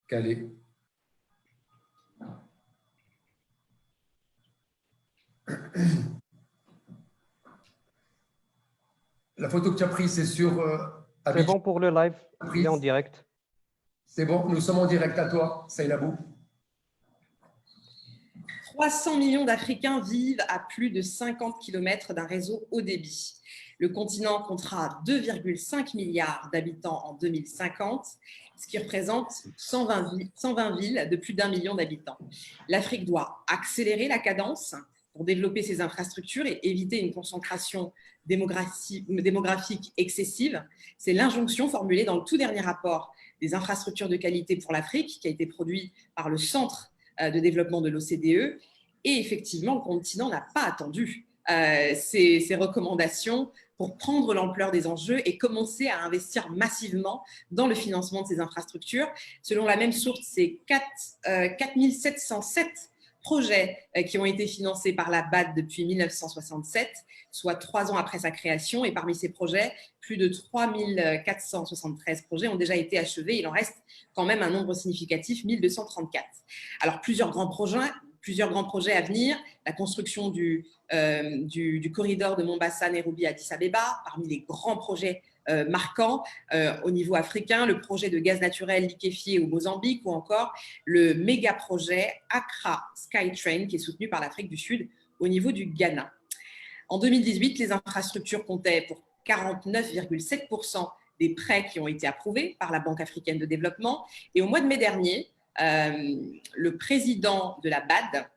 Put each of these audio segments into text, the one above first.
Calé. La photo que tu as prise, c'est sur C'est Abidjan. bon pour le live, il est en direct. C'est bon, nous sommes en direct à toi, Seynabou. 300 millions d'Africains vivent à plus de 50 km d'un réseau haut débit. Le continent comptera 2,5 milliards d'habitants en 2050, ce qui représente 120 villes de plus d'1 million d'habitants. L'Afrique doit accélérer la cadence pour développer ses infrastructures et éviter une concentration démographique excessive. C'est l'injonction formulée dans le tout dernier rapport des infrastructures de qualité pour l'Afrique, qui a été produit par le Centre de développement de l'OCDE. Et effectivement, le continent n'a pas attendu ces recommandations pour prendre l'ampleur des enjeux et commencer à investir massivement dans le financement de ces infrastructures. Selon la même source, c'est 4 707 projets qui ont été financés par la BAD depuis 1967, soit 3 ans après sa création. Et parmi ces projets, plus de 3 473 projets ont déjà été achevés. Il en reste quand même un nombre significatif, 1234. Alors, plusieurs grands projets à venir, la construction du corridor de Mombasa-Nairobi-Addis Abeba, parmi les grands projets marquants au niveau africain, le projet de gaz naturel liquéfié au Mozambique ou encore le méga projet Accra Skytrain qui est soutenu par l'Afrique du Sud au niveau du Ghana. En 2018, les infrastructures comptaient pour 49,7% des prêts qui ont été approuvés par la Banque africaine de développement. Et au mois de mai dernier, le président de la BAD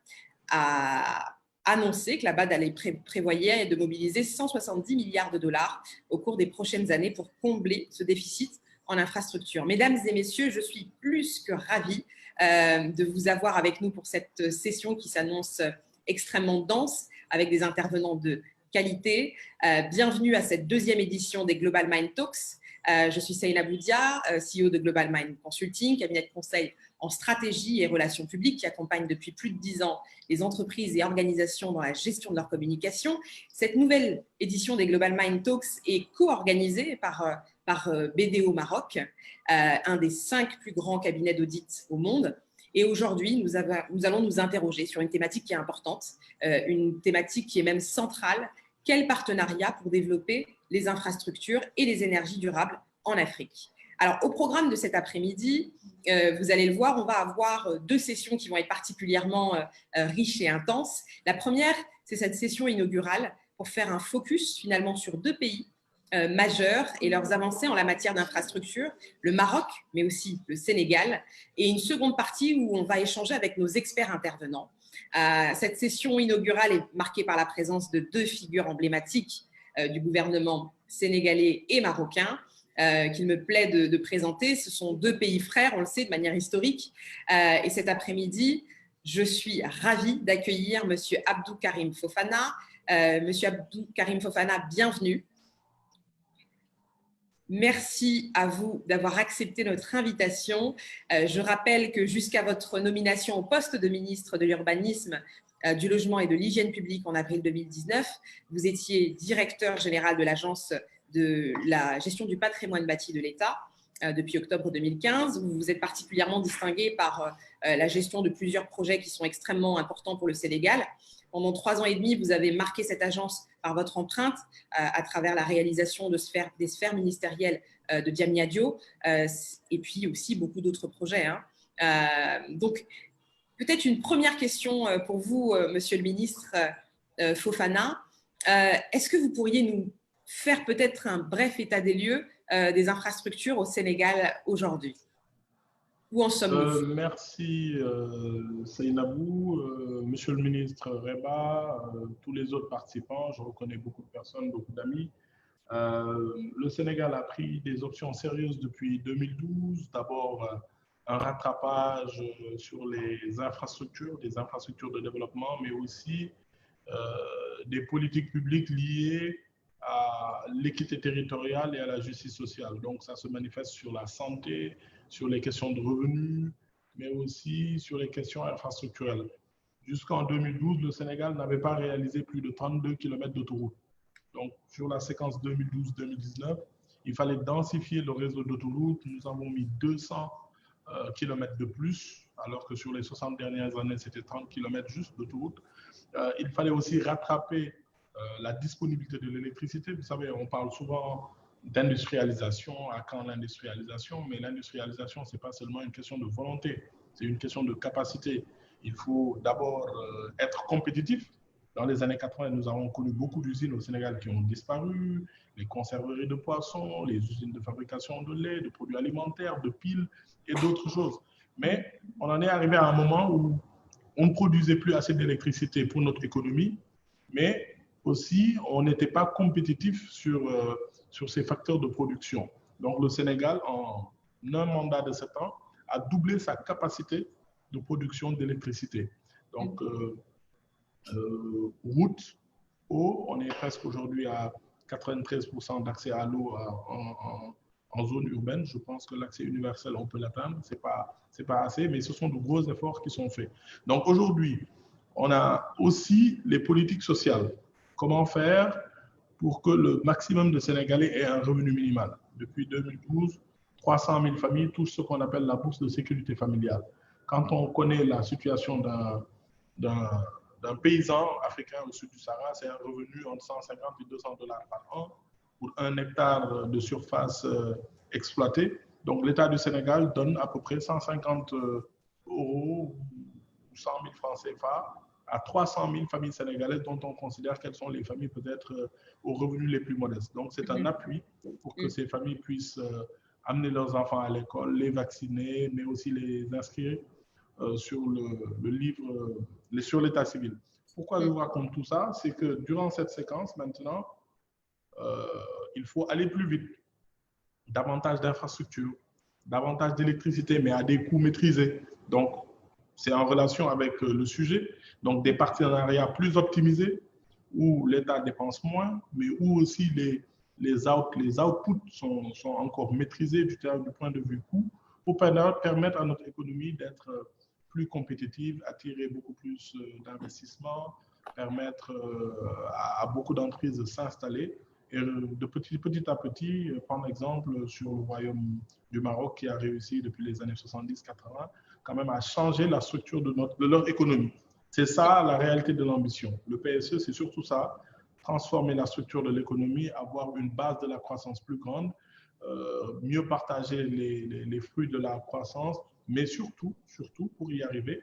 a annoncé que la BAD prévoyait de mobiliser 170 milliards de dollars au cours des prochaines années pour combler ce déficit en infrastructure. Mesdames et messieurs, je suis plus que ravie de vous avoir avec nous pour cette session qui s'annonce extrêmement dense avec des intervenants de qualité. Bienvenue à cette deuxième édition des Global Mind Talks. Je suis Seynabou Dia, CEO de Global Mind Consulting, cabinet de conseil en stratégie et relations publiques qui accompagne depuis plus de 10 ans les entreprises et organisations dans la gestion de leur communication. Cette nouvelle édition des Global Mind Talks est co-organisée par BDO Maroc, un des 5 plus grands cabinets d'audit au monde. Et aujourd'hui, nous allons nous interroger sur une thématique qui est importante, une thématique qui est même centrale. Quel partenariat pour développer les infrastructures et les énergies durables en Afrique? Alors, au programme de cet après-midi, vous allez le voir, on va avoir 2 sessions qui vont être particulièrement riches et intenses. La première, c'est cette session inaugurale pour faire un focus finalement sur 2 pays majeurs et leurs avancées en la matière d'infrastructure, le Maroc, mais aussi le Sénégal. Et une seconde partie où on va échanger avec nos experts intervenants. Cette session inaugurale est marquée par la présence de 2 figures emblématiques du gouvernement sénégalais et marocain qu'il me plaît de présenter. Ce sont 2 pays frères, on le sait, de manière historique. Et cet après-midi, je suis ravie d'accueillir M. Abdou Karim Fofana. M. Abdou Karim Fofana, bienvenue. Merci à vous d'avoir accepté notre invitation. Je rappelle que jusqu'à votre nomination au poste de ministre de l'Urbanisme, du Logement et de l'Hygiène publique en avril 2019, vous étiez directeur général de l'Agence de la gestion du patrimoine bâti de l'État depuis octobre 2015. Vous vous êtes particulièrement distingué par la gestion de plusieurs projets qui sont extrêmement importants pour le Sénégal. Pendant 3 ans et demi, vous avez marqué cette agence par votre empreinte à travers la réalisation des sphères ministérielles de Diamniadio et puis aussi beaucoup d'autres projets. Donc, peut-être une première question pour vous, Monsieur le ministre Fofana. Est-ce que vous pourriez nous faire peut-être un bref état des lieux des infrastructures au Sénégal aujourd'hui? Où en sommes-nous? Merci Seynabou, Monsieur le ministre Reba, tous les autres participants. Je reconnais beaucoup de personnes, beaucoup d'amis. Le Sénégal a pris des options sérieuses depuis 2012. D'abord, un rattrapage sur les infrastructures, des infrastructures de développement, mais aussi des politiques publiques liées à l'équité territoriale et à la justice sociale. Donc, ça se manifeste sur la santé, sur les questions de revenus, mais aussi sur les questions infrastructurelles. Jusqu'en 2012, le Sénégal n'avait pas réalisé plus de 32 km d'autoroute. Donc, sur la séquence 2012-2019, il fallait densifier le réseau d'autoroutes. Nous avons mis 200 kilomètres de plus, alors que sur les 60 dernières années, c'était 30 kilomètres juste d'autoroute. Il fallait aussi rattraper la disponibilité de l'électricité. Vous savez, on parle souvent d'industrialisation, à quand l'industrialisation, mais l'industrialisation, ce n'est pas seulement une question de volonté, c'est une question de capacité. Il faut d'abord être compétitif. Dans les années 80, nous avons connu beaucoup d'usines au Sénégal qui ont disparu, les conserveries de poissons, les usines de fabrication de lait, de produits alimentaires, de piles et d'autres choses. Mais on en est arrivé à un moment où on ne produisait plus assez d'électricité pour notre économie, mais aussi on n'était pas compétitif sur ces facteurs de production. Donc le Sénégal, en un mandat de 7 ans, a doublé sa capacité de production d'électricité. Donc, route, eau, on est presque aujourd'hui à 93% d'accès à l'eau en zone urbaine. Je pense que l'accès universel, on peut l'atteindre. C'est pas assez, mais ce sont de gros efforts qui sont faits. Donc aujourd'hui, on a aussi les politiques sociales. Comment faire pour que le maximum de Sénégalais aient un revenu minimal? Depuis 2012, 300 000 familles touchent ce qu'on appelle la bourse de sécurité familiale. Quand on connaît la situation d'un paysan africain au sud du Sahara, c'est un revenu entre 150 et 200 $ par an pour 1 hectare de surface exploitée. Donc l'État du Sénégal donne à peu près 150 € ou 100 000 francs CFA à 300 000 familles sénégalaises dont on considère qu'elles sont les familles peut-être aux revenus les plus modestes. Donc c'est un appui pour que ces familles puissent amener leurs enfants à l'école, les vacciner, mais aussi les inscrire sur le livre, sur l'état civil. Pourquoi je vous raconte tout ça? C'est que durant cette séquence, maintenant, il faut aller plus vite. Davantage d'infrastructures, davantage d'électricité, mais à des coûts maîtrisés. Donc, c'est en relation avec le sujet. Donc, des partenariats plus optimisés, où l'État dépense moins, mais où aussi les outputs sont encore maîtrisés du point de vue coût, pour permettre à notre économie d'être plus compétitive, attirer beaucoup plus d'investissements, permettre à beaucoup d'entreprises de s'installer et de petit à petit, prendre exemple sur le Royaume du Maroc qui a réussi depuis les années 70-80 quand même à changer la structure de leur économie. C'est ça la réalité de l'ambition. Le PSE, c'est surtout ça, transformer la structure de l'économie, avoir une base de la croissance plus grande, mieux partager les fruits de la croissance, mais surtout, pour y arriver,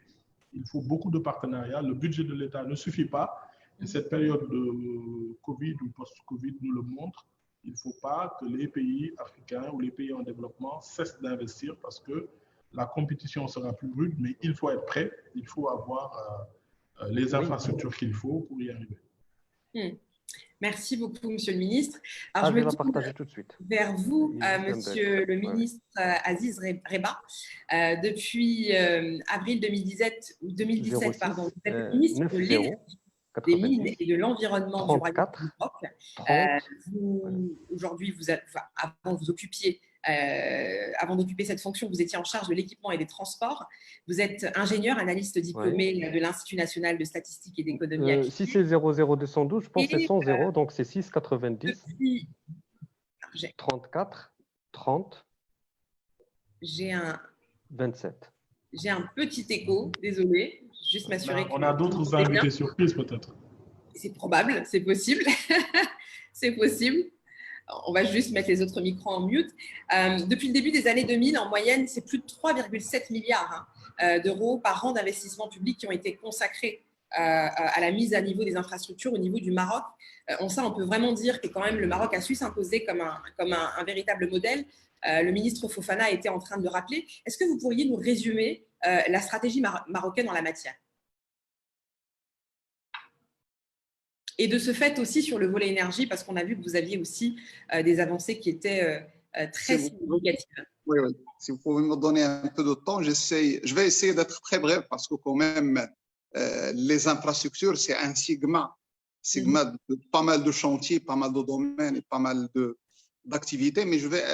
il faut beaucoup de partenariats. Le budget de l'État ne suffit pas. Et cette période de Covid ou post-Covid nous le montre. Il ne faut pas que les pays africains ou les pays en développement cessent d'investir parce que la compétition sera plus rude, mais il faut être prêt. Il faut avoir les infrastructures qu'il faut pour y arriver. Merci beaucoup, Monsieur le Ministre. Alors, je vais la partager tout de suite. Vers vous, Monsieur le Ministre Aziz Reba. Depuis avril 2017, vous êtes le ministre de l'Énergie, des Mines et de l'Environnement du Royaume du Maroc. Aujourd'hui, avant d'occuper cette fonction, vous étiez en charge de l'équipement et des transports. Vous êtes ingénieur, analyste diplômé de l'Institut national de statistique et d'économie. Si c'est 00212, je pense que c'est 100, donc c'est 690, 34, 30, 27. J'ai un petit écho, désolé, juste m'assurer. On a d'autres invités surprises peut-être. C'est probable, c'est possible. C'est possible. On va juste mettre les autres micros en mute. Depuis le début des années 2000, en moyenne, c'est plus de 3,7 milliards d'euros par an d'investissement public qui ont été consacrés à la mise à niveau des infrastructures au niveau du Maroc. On peut vraiment dire que quand même le Maroc a su s'imposer comme un véritable modèle. Le ministre Fofana était en train de le rappeler. Est-ce que vous pourriez nous résumer la stratégie marocaine en la matière? Et de ce fait aussi sur le volet énergie, parce qu'on a vu que vous aviez aussi des avancées qui étaient très significatives. Oui. Si vous pouvez me donner un peu de temps, je vais essayer d'être très bref parce que quand même, les infrastructures, c'est un sigma de pas mal de chantiers, pas mal de domaines et pas mal d'activités. Mais je vais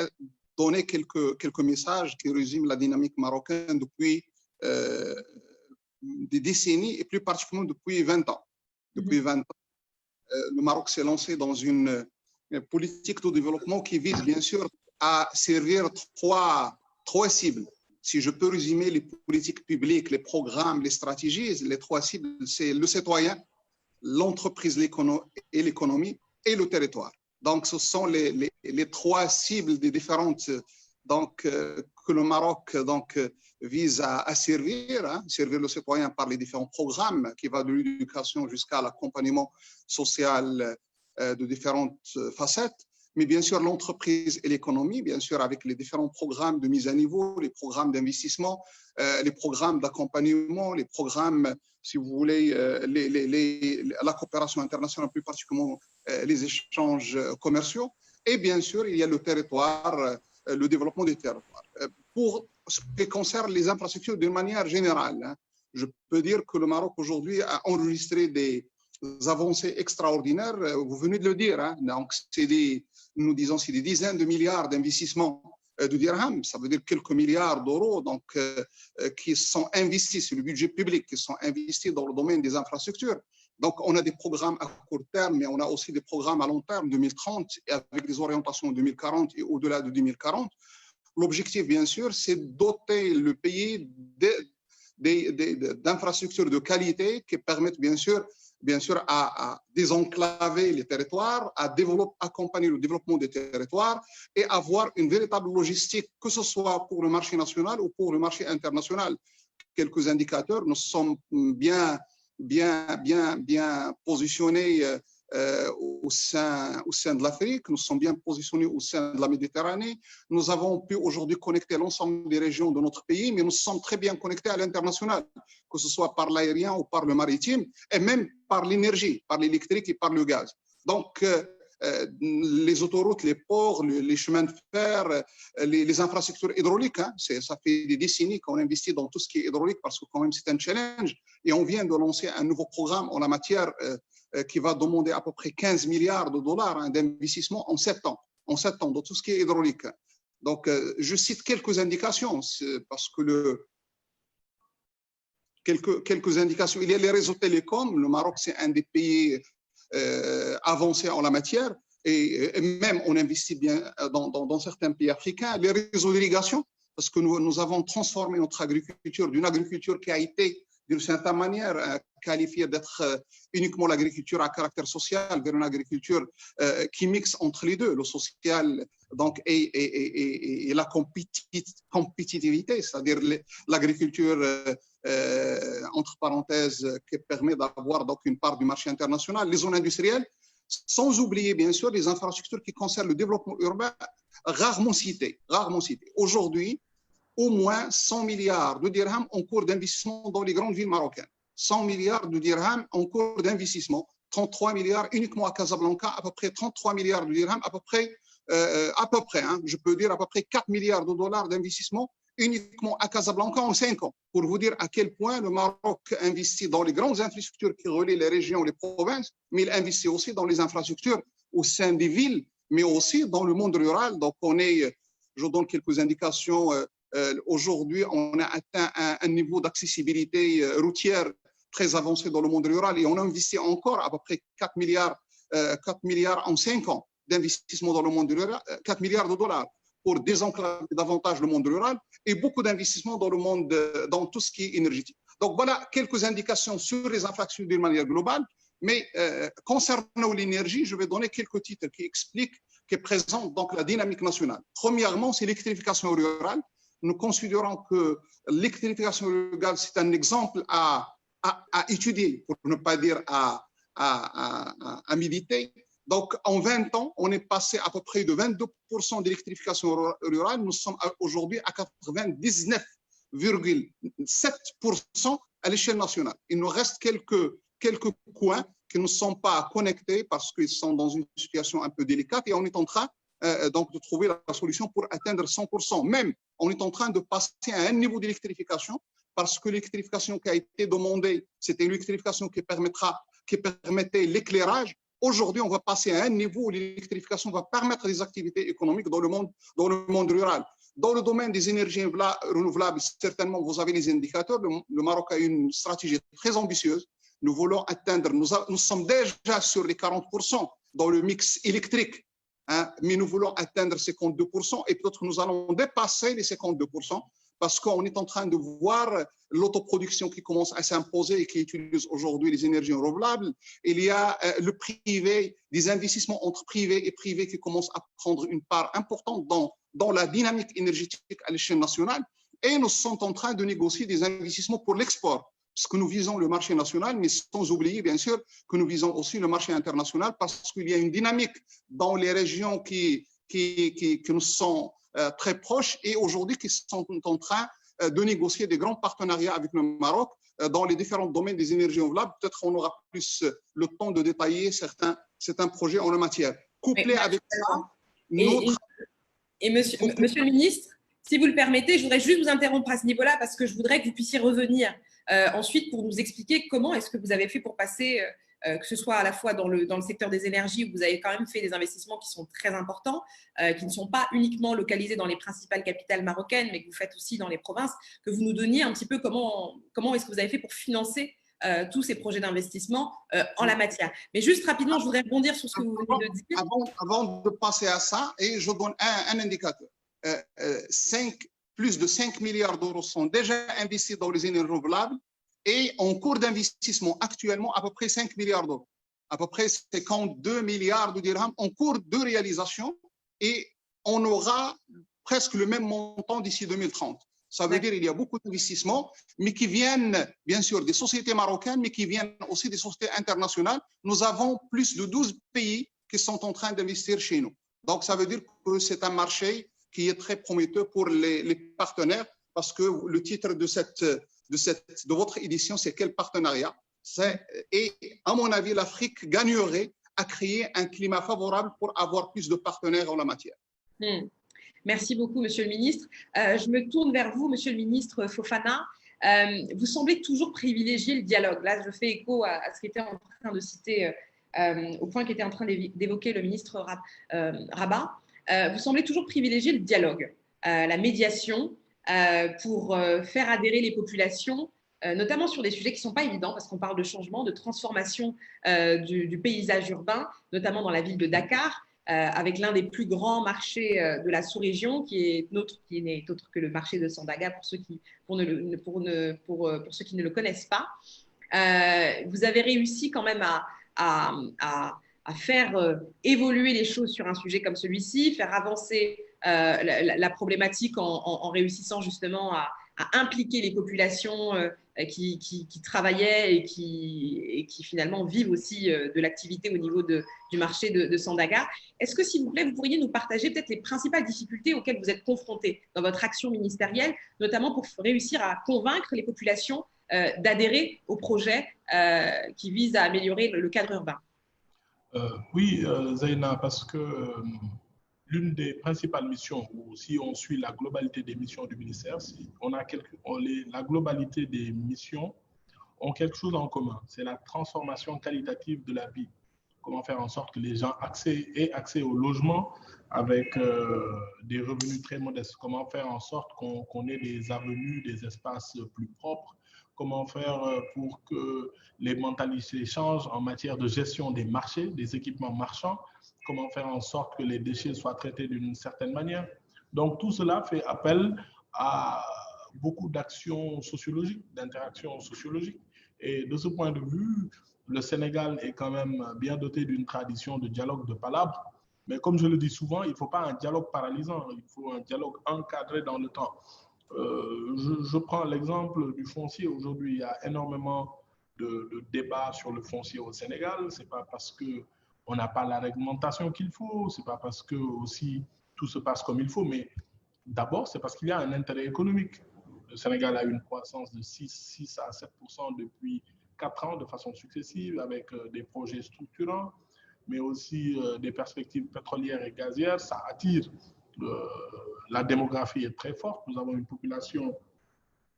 donner quelques messages qui résument la dynamique marocaine depuis des décennies et plus particulièrement depuis 20 ans. Depuis 20 ans. Le Maroc s'est lancé dans une politique de développement qui vise bien sûr à servir trois cibles. Si je peux résumer les politiques publiques, les programmes, les stratégies, les trois cibles, c'est le citoyen, l'entreprise et l'économie et le territoire. Donc, ce sont les trois cibles des différentes que le Maroc vise à servir, servir le citoyen par les différents programmes qui vont de l'éducation jusqu'à l'accompagnement social de différentes facettes. Mais bien sûr, l'entreprise et l'économie, bien sûr, avec les différents programmes de mise à niveau, les programmes d'investissement, les programmes d'accompagnement, les programmes, si vous voulez, la coopération internationale, plus particulièrement les échanges commerciaux. Et bien sûr, il y a le territoire, le développement des territoires. Pour ce qui concerne les infrastructures d'une manière générale, je peux dire que le Maroc aujourd'hui a enregistré des avancées extraordinaires. Vous venez de le dire. Donc, nous disons, c'est des dizaines de milliards d'investissements de dirhams. Ça veut dire quelques milliards d'euros qui sont investis, c'est le budget public, qui sont investis dans le domaine des infrastructures. Donc, on a des programmes à court terme, mais on a aussi des programmes à long terme, 2030, avec des orientations 2040 et au-delà de 2040. L'objectif, bien sûr, c'est de doter le pays d'infrastructures de qualité qui permettent, bien sûr, à désenclaver les territoires, à accompagner le développement des territoires et avoir une véritable logistique, que ce soit pour le marché national ou pour le marché international. Quelques indicateurs, nous sommes bien positionnés au sein de l'Afrique, nous sommes bien positionnés au sein de la Méditerranée. Nous avons pu aujourd'hui connecter l'ensemble des régions de notre pays, mais nous sommes très bien connectés à l'international, que ce soit par l'aérien ou par le maritime, et même par l'énergie, par l'électrique et par le gaz. Donc, les autoroutes, les ports, les chemins de fer, les infrastructures hydrauliques, ça fait des décennies qu'on investit dans tout ce qui est hydraulique parce que quand même c'est un challenge. Et on vient de lancer un nouveau programme en la matière qui va demander à peu près 15 milliards de dollars d'investissement en 7 ans, dans tout ce qui est hydraulique. Donc, je cite quelques indications parce que quelques indications. Il y a les réseaux télécoms. Le Maroc, c'est un des pays avancés en la matière et même on investit bien dans certains pays africains. Les réseaux d'irrigation, parce que nous avons transformé notre agriculture d'une agriculture qui a été d'une certaine manière qualifiée d'être uniquement l'agriculture à caractère social vers une agriculture qui mixe entre les deux, le social donc, et la compétitivité, c'est-à-dire l'agriculture entre parenthèses qui permet d'avoir donc une part du marché international, les zones industrielles, sans oublier bien sûr les infrastructures qui concernent le développement urbain rarement citées. Aujourd'hui, au moins 100 milliards de dirhams en cours d'investissement dans les grandes villes marocaines. 100 milliards de dirhams en cours d'investissement. 33 milliards uniquement à Casablanca, à peu près 33 milliards de dirhams, à peu près, je peux dire à peu près 4 milliards de dollars d'investissement uniquement à Casablanca en 5 ans. Pour vous dire à quel point le Maroc investit dans les grandes infrastructures qui relient les régions et les provinces, mais il investit aussi dans les infrastructures au sein des villes, mais aussi dans le monde rural. Donc, je donne quelques indications. Aujourd'hui, on a atteint un niveau d'accessibilité routière très avancé dans le monde rural et on investit encore à peu près 4 milliards en 5 ans d'investissement dans le monde rural, 4 milliards de dollars pour désenclaver davantage le monde rural et beaucoup d'investissements dans tout ce qui est énergétique. Donc voilà quelques indications sur les infrastructures d'une manière globale, mais concernant l'énergie, je vais donner quelques titres qui présentent donc la dynamique nationale. Premièrement, c'est l'électrification rurale. Nous considérons que l'électrification rurale, c'est un exemple à étudier, pour ne pas dire à méditer. Donc, en 20 ans, on est passé à peu près de 22% d'électrification rurale. Nous sommes aujourd'hui à 99,7% à l'échelle nationale. Il nous reste quelques coins qui ne sont pas connectés parce qu'ils sont dans une situation un peu délicate et on est en train donc de trouver la solution pour atteindre 100%. Même, on est en train de passer à un niveau d'électrification parce que l'électrification qui a été demandée, c'était une électrification qui permettait l'éclairage. Aujourd'hui, on va passer à un niveau où l'électrification va permettre des activités économiques dans le monde rural. Dans le domaine des énergies renouvelables, certainement, vous avez les indicateurs. Le Maroc a une stratégie très ambitieuse. Nous voulons atteindre, nous sommes déjà sur les 40% dans le mix électrique, mais nous voulons atteindre 52% et peut-être nous allons dépasser les 52%. parce qu'on est en train de voir l'autoproduction qui commence à s'imposer et qui utilise aujourd'hui les énergies renouvelables. Il y a le privé, des investissements entre privé et privé qui commencent à prendre une part importante dans la dynamique énergétique à l'échelle nationale. Et nous sommes en train de négocier des investissements pour l'export, parce que nous visons le marché national, mais sans oublier, bien sûr, que nous visons aussi le marché international, parce qu'il y a une dynamique dans les régions qui nous sont très proches et aujourd'hui qui sont en train de négocier des grands partenariats avec le Maroc dans les différents domaines des énergies renouvelables. Peut-être qu'on aura plus le temps de détailler certains projets en la matière. Couplé avec ça, et monsieur le ministre, si vous le permettez, je voudrais juste vous interrompre à ce niveau-là parce que je voudrais que vous puissiez revenir ensuite pour nous expliquer comment est-ce que vous avez fait pour passer, que ce soit à la fois dans le secteur des énergies où vous avez quand même fait des investissements qui sont très importants, qui ne sont pas uniquement localisés dans les principales capitales marocaines, mais que vous faites aussi dans les provinces, que vous nous donniez un petit peu comment est-ce que vous avez fait pour financer tous ces projets d'investissement en la matière. Mais juste rapidement, je voudrais rebondir sur ce que vous venez de dire. Avant de passer à ça, et je donne un indicateur. Plus de 5 milliards d'euros sont déjà investis dans les énergies renouvelables et en cours d'investissement actuellement à peu près 5 milliards d'euros. À peu près 52 milliards de dirhams en cours de réalisation et on aura presque le même montant d'ici 2030. Ça veut dire qu'il y a beaucoup d'investissements, mais qui viennent bien sûr des sociétés marocaines, mais qui viennent aussi des sociétés internationales. Nous avons plus de 12 pays qui sont en train d'investir chez nous. Donc, ça veut dire que c'est un marché qui est très prometteur pour les partenaires, parce que le titre de votre édition, c'est quel partenariat? Et à mon avis, l'Afrique gagnerait à créer un climat favorable pour avoir plus de partenaires en la matière. Merci beaucoup, Monsieur le ministre. Je me tourne vers vous, Monsieur le ministre Fofana. Vous semblez toujours privilégier le dialogue. Là, je fais écho à ce qui était en train de citer, au point qu'était en train d'évoquer le ministre Rabat. Vous semblez toujours privilégier le dialogue, la médiation pour faire adhérer les populations, notamment sur des sujets qui ne sont pas évidents, parce qu'on parle de changement, de transformation du paysage urbain, notamment dans la ville de Dakar, avec l'un des plus grands marchés de la sous-région, qui n'est autre que le marché de Sandaga, pour ceux qui ne le connaissent pas. Vous avez réussi quand même à faire évoluer les choses sur un sujet comme celui-ci, faire avancer la problématique en réussissant justement à impliquer les populations qui travaillaient et qui finalement vivent aussi de l'activité au niveau du marché de Sandaga. Est-ce que, s'il vous plaît, vous pourriez nous partager peut-être les principales difficultés auxquelles vous êtes confrontés dans votre action ministérielle, notamment pour réussir à convaincre les populations d'adhérer au projet qui vise à améliorer le cadre urbain? Oui, Zaina, parce que l'une des principales missions, ou si on suit la globalité des missions du ministère, la globalité des missions ont quelque chose en commun, c'est la transformation qualitative de la vie. Comment faire en sorte que les gens aient accès au logement avec des revenus très modestes. Comment faire en sorte qu'on ait des avenues, des espaces plus propres. Comment faire pour que les mentalités changent en matière de gestion des marchés, des équipements marchands. Comment faire en sorte que les déchets soient traités d'une certaine manière. Donc, tout cela fait appel à beaucoup d'actions sociologiques, d'interactions sociologiques. Et de ce point de vue, le Sénégal est quand même bien doté d'une tradition de dialogue de palabres. Mais comme je le dis souvent, il ne faut pas un dialogue paralysant, il faut un dialogue encadré dans le temps. Je prends l'exemple du foncier. Aujourd'hui, il y a énormément de débats sur le foncier au Sénégal. Ce n'est pas parce qu'on n'a pas la réglementation qu'il faut, ce n'est pas parce que aussi tout se passe comme il faut, mais d'abord, c'est parce qu'il y a un intérêt économique. Le Sénégal a une croissance de 6 à 7% depuis 4 ans de façon successive, avec des projets structurants, mais aussi des perspectives pétrolières et gazières. Ça attire. La démographie est très forte. Nous avons une population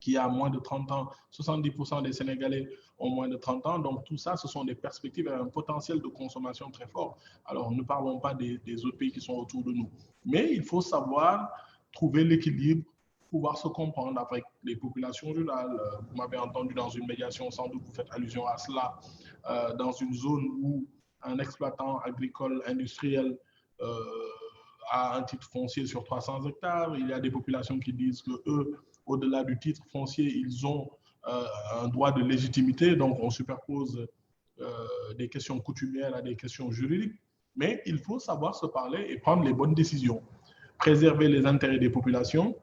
qui a moins de 30 ans. 70% des Sénégalais ont moins de 30 ans. Donc, tout ça, ce sont des perspectives et un potentiel de consommation très fort. Alors, ne parlons pas des autres pays qui sont autour de nous. Mais il faut savoir trouver l'équilibre, pouvoir se comprendre avec les populations rurales. Vous m'avez entendu dans une médiation, sans doute vous faites allusion à cela, dans une zone où un exploitant agricole industriel a un titre foncier sur 300 hectares. Il y a des populations qui disent qu'eux au-delà du titre foncier, ils ont un droit de légitimité, donc on superpose des questions coutumières à des questions juridiques, mais il faut savoir se parler et prendre les bonnes décisions. Préserver les intérêts des populations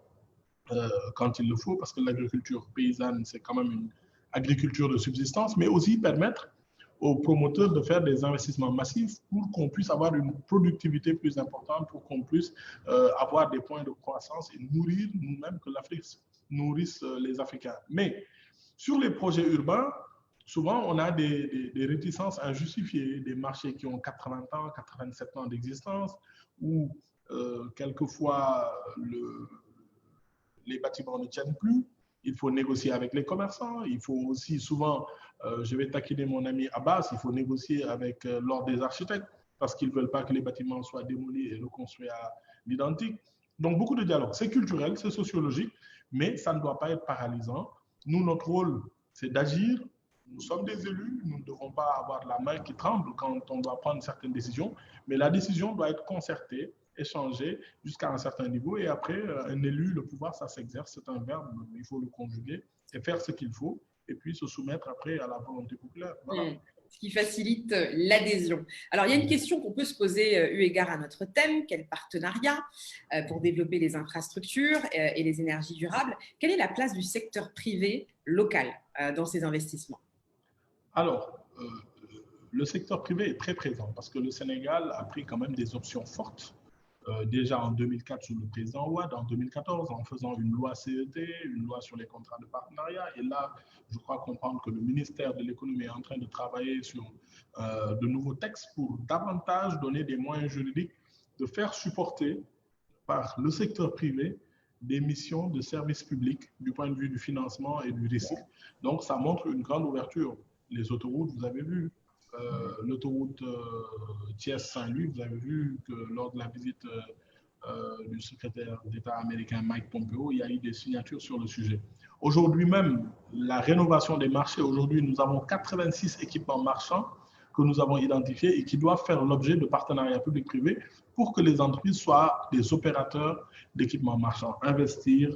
quand il le faut, parce que l'agriculture paysanne, c'est quand même une agriculture de subsistance, mais aussi permettre aux promoteurs de faire des investissements massifs pour qu'on puisse avoir une productivité plus importante, pour qu'on puisse avoir des points de croissance et nourrir nous-mêmes, que l'Afrique nourrisse les Africains. Mais sur les projets urbains, souvent on a des réticences injustifiées, des marchés qui ont 80 ans, 87 ans d'existence, où quelquefois les bâtiments ne tiennent plus. Il faut négocier avec les commerçants. Il faut aussi souvent, je vais taquiner mon ami Abbas, il faut négocier avec l'ordre des architectes parce qu'ils ne veulent pas que les bâtiments soient démolis et reconstruits à l'identique. Donc, beaucoup de dialogue. C'est culturel, c'est sociologique, mais ça ne doit pas être paralysant. Nous, notre rôle, c'est d'agir. Nous sommes des élus. Nous ne devons pas avoir la main qui tremble quand on doit prendre certaines décisions, mais la décision doit être concertée, échanger jusqu'à un certain niveau, et après, un élu, le pouvoir, ça s'exerce, c'est un verbe, il faut le conjuguer et faire ce qu'il faut, et puis se soumettre après à la volonté populaire. Voilà. Ce qui facilite l'adhésion. Alors, il y a une question qu'on peut se poser eu égard à notre thème, quel partenariat pour développer les infrastructures et les énergies durables? Quelle est la place du secteur privé local dans ces investissements? Alors, le secteur privé est très présent parce que le Sénégal a pris quand même des options fortes. Déjà en 2004 sous le président Ouad, en 2014 en faisant une loi CET, une loi sur les contrats de partenariat. Et là, je crois comprendre que le ministère de l'économie est en train de travailler sur de nouveaux textes pour davantage donner des moyens juridiques de faire supporter par le secteur privé des missions de service public du point de vue du financement et du risque. Donc, ça montre une grande ouverture. Les autoroutes, vous avez vu, l'autoroute Thiès-Saint-Louis, vous avez vu que lors de la visite du secrétaire d'État américain Mike Pompeo, il y a eu des signatures sur le sujet. Aujourd'hui même, la rénovation des marchés, aujourd'hui nous avons 86 équipements marchands que nous avons identifiés et qui doivent faire l'objet de partenariats publics-privés pour que les entreprises soient des opérateurs d'équipements marchands, investir,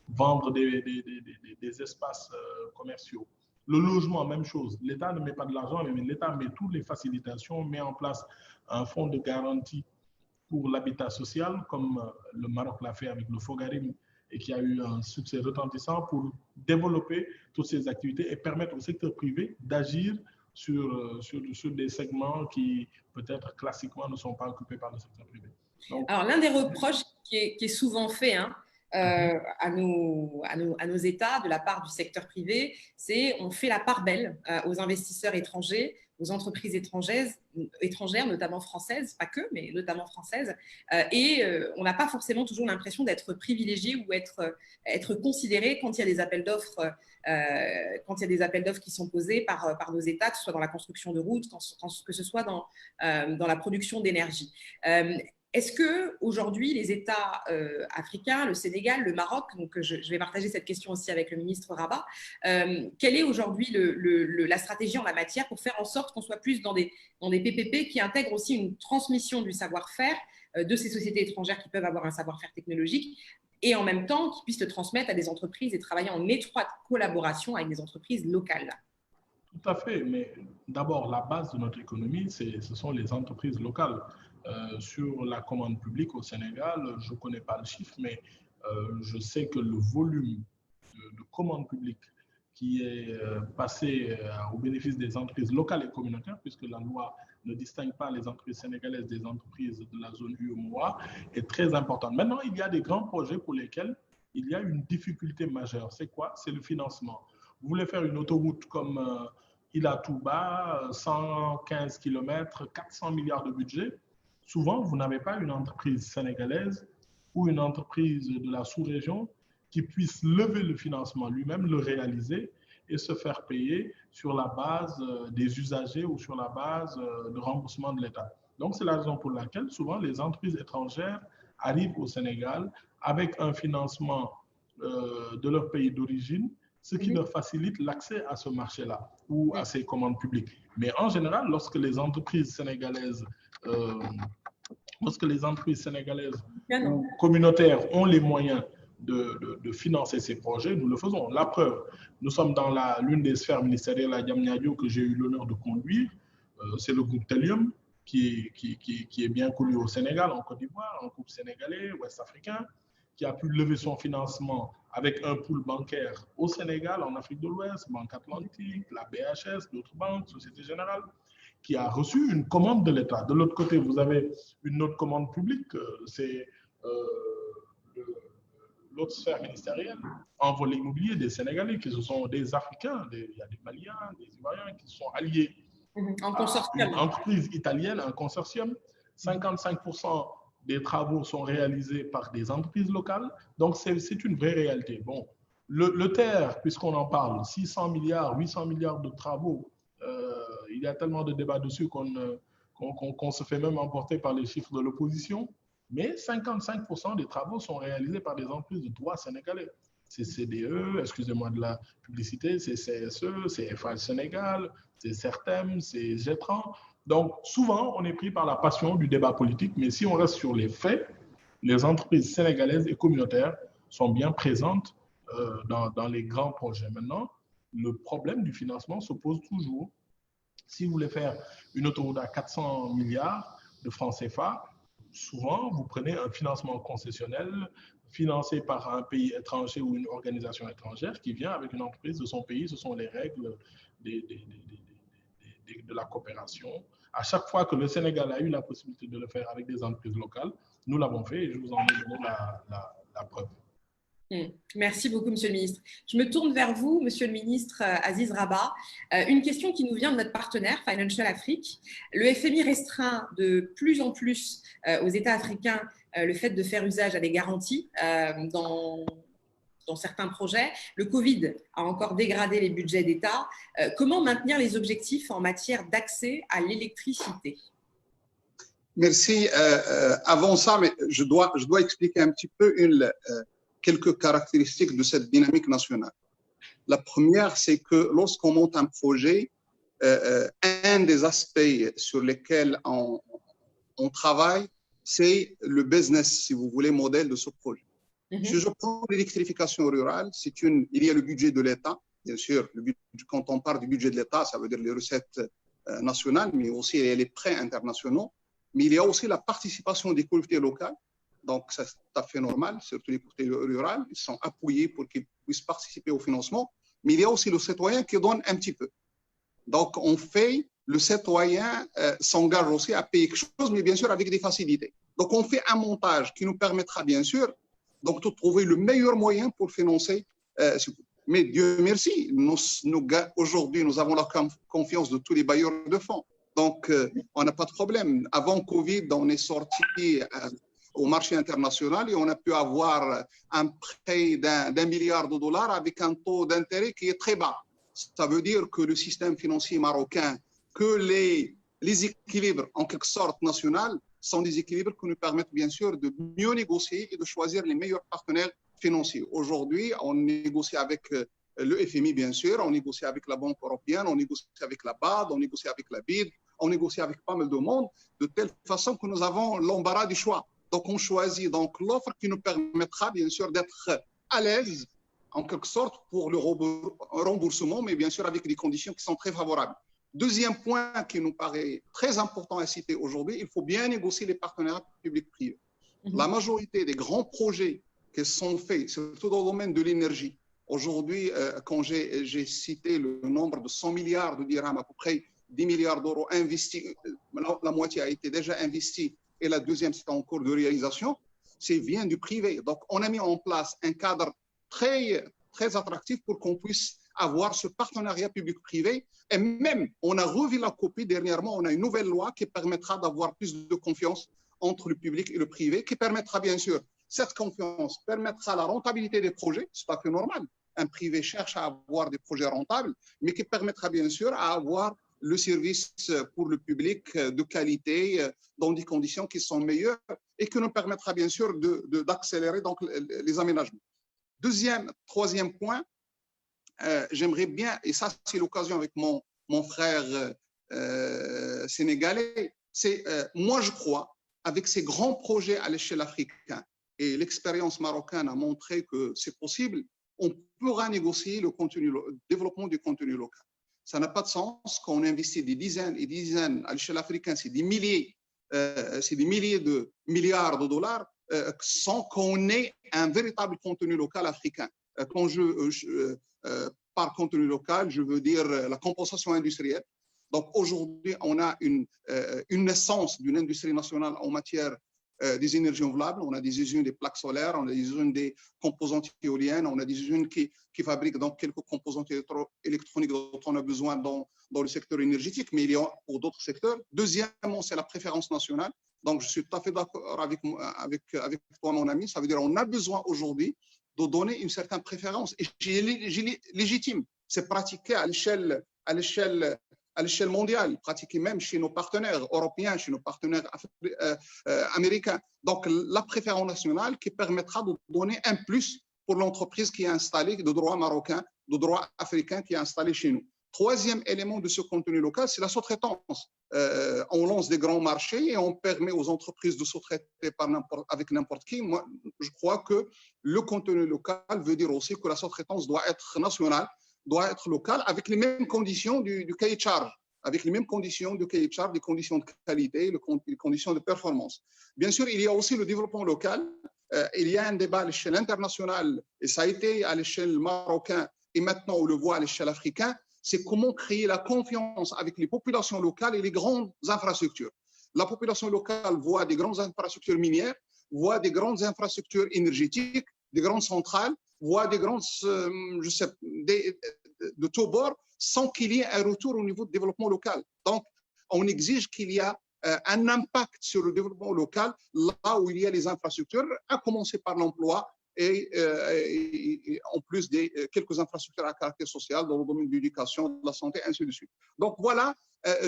vendre des espaces commerciaux. Le logement, même chose. L'État ne met pas de l'argent, mais l'État met toutes les facilitations, met en place un fonds de garantie pour l'habitat social, comme le Maroc l'a fait avec le Fogarim et qui a eu un succès retentissant pour développer toutes ces activités et permettre au secteur privé d'agir sur des segments qui, peut-être classiquement, ne sont pas occupés par le secteur privé. Donc, alors, l'un des reproches qui est souvent fait à nos États de la part du secteur privé, c'est on fait la part belle aux investisseurs étrangers, aux entreprises étrangères, notamment françaises, pas que, mais notamment françaises, et on n'a pas forcément toujours l'impression d'être privilégié ou être considéré quand il y a des appels d'offres qui sont posés par nos États, que ce soit dans la construction de routes, que ce soit dans la production d'énergie. Est-ce qu'aujourd'hui, les États africains, le Sénégal, le Maroc, donc je vais partager cette question aussi avec le ministre Rabat, quelle est aujourd'hui la stratégie en la matière pour faire en sorte qu'on soit plus dans des PPP qui intègrent aussi une transmission du savoir-faire de ces sociétés étrangères qui peuvent avoir un savoir-faire technologique et en même temps qui puissent le transmettre à des entreprises et travailler en étroite collaboration avec des entreprises locales? Tout à fait, mais d'abord, la base de notre économie, ce sont les entreprises locales. Sur la commande publique au Sénégal, je ne connais pas le chiffre, mais je sais que le volume de commande publique qui est passé au bénéfice des entreprises locales et communautaires, puisque la loi ne distingue pas les entreprises sénégalaises des entreprises de la zone UEMOA, est très important. Maintenant, il y a des grands projets pour lesquels il y a une difficulté majeure. C'est quoi? C'est le financement. Vous voulez faire une autoroute comme Ila-Touba, 115 km, 400 milliards de budget. Souvent, vous n'avez pas une entreprise sénégalaise ou une entreprise de la sous-région qui puisse lever le financement lui-même, le réaliser et se faire payer sur la base des usagers ou sur la base de remboursement de l'État. Donc, c'est la raison pour laquelle souvent les entreprises étrangères arrivent au Sénégal avec un financement de leur pays d'origine, ce qui leur facilite l'accès à ce marché-là ou à ces commandes publiques. Mais en général, lorsque les entreprises sénégalaises ou communautaires ont les moyens de financer ces projets, nous le faisons. La preuve, nous sommes dans l'une des sphères ministérielles à Diamniadio que j'ai eu l'honneur de conduire. C'est le groupe Telium, qui est bien connu au Sénégal, en Côte d'Ivoire, un groupe sénégalais, ouest-africain, qui a pu lever son financement avec un pool bancaire au Sénégal, en Afrique de l'Ouest, Banque Atlantique, la BHS, d'autres banques, Société Générale, qui a reçu une commande de l'État. De l'autre côté, vous avez une autre commande publique, c'est l'autre sphère ministérielle, en volet immobilier des Sénégalais, qui sont des Africains, il y a des Maliens, des Ivoiriens qui sont alliés en consortium. À une entreprise italienne, un consortium. 55% des travaux sont réalisés par des entreprises locales. Donc, c'est une vraie réalité. Bon, le TER, puisqu'on en parle, 600 milliards, 800 milliards de travaux, il y a tellement de débats dessus qu'on se fait même emporter par les chiffres de l'opposition. Mais 55% des travaux sont réalisés par des entreprises de droit sénégalais. C'est CDE, excusez-moi de la publicité, c'est CSE, c'est FH Sénégal, c'est CERTEM, c'est Getran. Donc, souvent, on est pris par la passion du débat politique, mais si on reste sur les faits, les entreprises sénégalaises et communautaires sont bien présentes dans les grands projets. Maintenant, le problème du financement se pose toujours. Si vous voulez faire une autoroute à 400 milliards de francs CFA, souvent, vous prenez un financement concessionnel financé par un pays étranger ou une organisation étrangère qui vient avec une entreprise de son pays. Ce sont les règles de la coopération. À chaque fois que le Sénégal a eu la possibilité de le faire avec des entreprises locales, nous l'avons fait et je vous en ai donné la preuve. Merci beaucoup, Monsieur le ministre. Je me tourne vers vous, Monsieur le ministre Aziz Rabat. Une question qui nous vient de notre partenaire Financial Afrique. Le FMI restreint de plus en plus aux États africains le fait de faire usage à des garanties dans certains projets. Le Covid a encore dégradé les budgets d'État. Comment maintenir les objectifs en matière d'accès à l'électricité? Merci. Avant ça, mais je dois expliquer un petit peu quelques caractéristiques de cette dynamique nationale. La première, c'est que lorsqu'on monte un projet, un des aspects sur lesquels on travaille, c'est le business, si vous voulez, modèle de ce projet. Si je prends l'électrification rurale, il y a le budget de l'État, bien sûr. Quand on parle du budget de l'État, ça veut dire les recettes nationales, mais aussi les prêts internationaux. Mais il y a aussi la participation des collectivités locales. Donc, c'est tout à fait normal, surtout les collectivités rurales. Ils sont appuyés pour qu'ils puissent participer au financement. Mais il y a aussi le citoyen qui donne un petit peu. Donc, le citoyen s'engage aussi à payer quelque chose, mais bien sûr avec des facilités. Donc, on fait un montage qui nous permettra bien sûr donc, de trouver le meilleur moyen pour financer. Mais Dieu merci, aujourd'hui, nous avons la confiance de tous les bailleurs de fonds. Donc, on n'a pas de problème. Avant Covid, on est sorti au marché international et on a pu avoir un prêt d'1 milliard de dollars avec un taux d'intérêt qui est très bas. Ça veut dire que le système financier marocain, que les équilibres en quelque sorte nationaux sont des équilibres qui nous permettent bien sûr de mieux négocier et de choisir les meilleurs partenaires financiers. Aujourd'hui, on négocie avec le FMI bien sûr, on négocie avec la Banque européenne, on négocie avec la BAD, on négocie avec la BID, on négocie avec pas mal de monde, de telle façon que nous avons l'embarras du choix. Donc, on choisit donc l'offre qui nous permettra bien sûr d'être à l'aise en quelque sorte pour le remboursement, mais bien sûr avec des conditions qui sont très favorables. Deuxième point qui nous paraît très important à citer aujourd'hui, il faut bien négocier les partenariats publics-privés. La majorité des grands projets qui sont faits, surtout dans le domaine de l'énergie, aujourd'hui, quand j'ai cité le nombre de 100 milliards de dirhams, à peu près 10 milliards d'euros investis, la moitié a été déjà investie et la deuxième, c'est en cours de réalisation, c'est vient du privé. Donc, on a mis en place un cadre très, très attractif pour qu'on puisse avoir ce partenariat public-privé. Et même, on a revu la copie dernièrement, on a une nouvelle loi qui permettra d'avoir plus de confiance entre le public et le privé, qui permettra bien sûr, cette confiance permettra la rentabilité des projets, c'est tout à fait normal. Un privé cherche à avoir des projets rentables, mais qui permettra bien sûr à avoir le service pour le public de qualité dans des conditions qui sont meilleures et qui nous permettra bien sûr d'accélérer donc les aménagements. Troisième point, j'aimerais bien, et ça c'est l'occasion avec mon frère sénégalais, c'est moi je crois, avec ces grands projets à l'échelle africaine, et l'expérience marocaine a montré que c'est possible, on pourra négocier le développement du contenu local. Ça n'a pas de sens qu'on investit des dizaines et des dizaines à l'échelle africaine, c'est des milliers de milliards de dollars sans qu'on ait un véritable contenu local africain. Quand par contenu local, je veux dire la compensation industrielle. Donc aujourd'hui, on a une naissance d'une industrie nationale en matière des énergies renouvelables. On a des usines des plaques solaires, on a des usines des composantes éoliennes, on a des usines qui fabriquent donc quelques composantes électroniques dont on a besoin dans le secteur énergétique, mais il y a pour d'autres secteurs. Deuxièmement, c'est la préférence nationale. Donc, je suis tout à fait d'accord avec toi, mon ami. Ça veut dire qu'on a besoin aujourd'hui de donner une certaine préférence. Et légitime, c'est pratiqué à l'échelle mondiale, pratiqué même chez nos partenaires européens, chez nos partenaires américains. Donc, la préférence nationale qui permettra de donner un plus pour l'entreprise qui est installée de droit marocain, de droit africain qui est installée chez nous. Troisième élément de ce contenu local, c'est la sous-traitance. On lance des grands marchés et on permet aux entreprises de sous-traiter avec n'importe qui. Moi, je crois que le contenu local veut dire aussi que la sous-traitance doit être nationale, doit être locale, avec les mêmes conditions du cahier de charge, avec les mêmes conditions du cahier de charge, des conditions de qualité, les conditions de performance. Bien sûr, il y a aussi le développement local. Il y a un débat à l'échelle internationale, et ça a été à l'échelle marocaine, et maintenant on le voit à l'échelle africaine, c'est comment créer la confiance avec les populations locales et les grandes infrastructures. La population locale voit des grandes infrastructures minières, voit des grandes infrastructures énergétiques, des grandes centrales, voit des grandes, de tous bords, sans qu'il y ait un retour au niveau de développement local. Donc, on exige qu'il y ait un impact sur le développement local, là où il y a les infrastructures, à commencer par l'emploi, et en plus des quelques infrastructures à caractère social dans le domaine de l'éducation, de la santé, ainsi de suite. Donc voilà,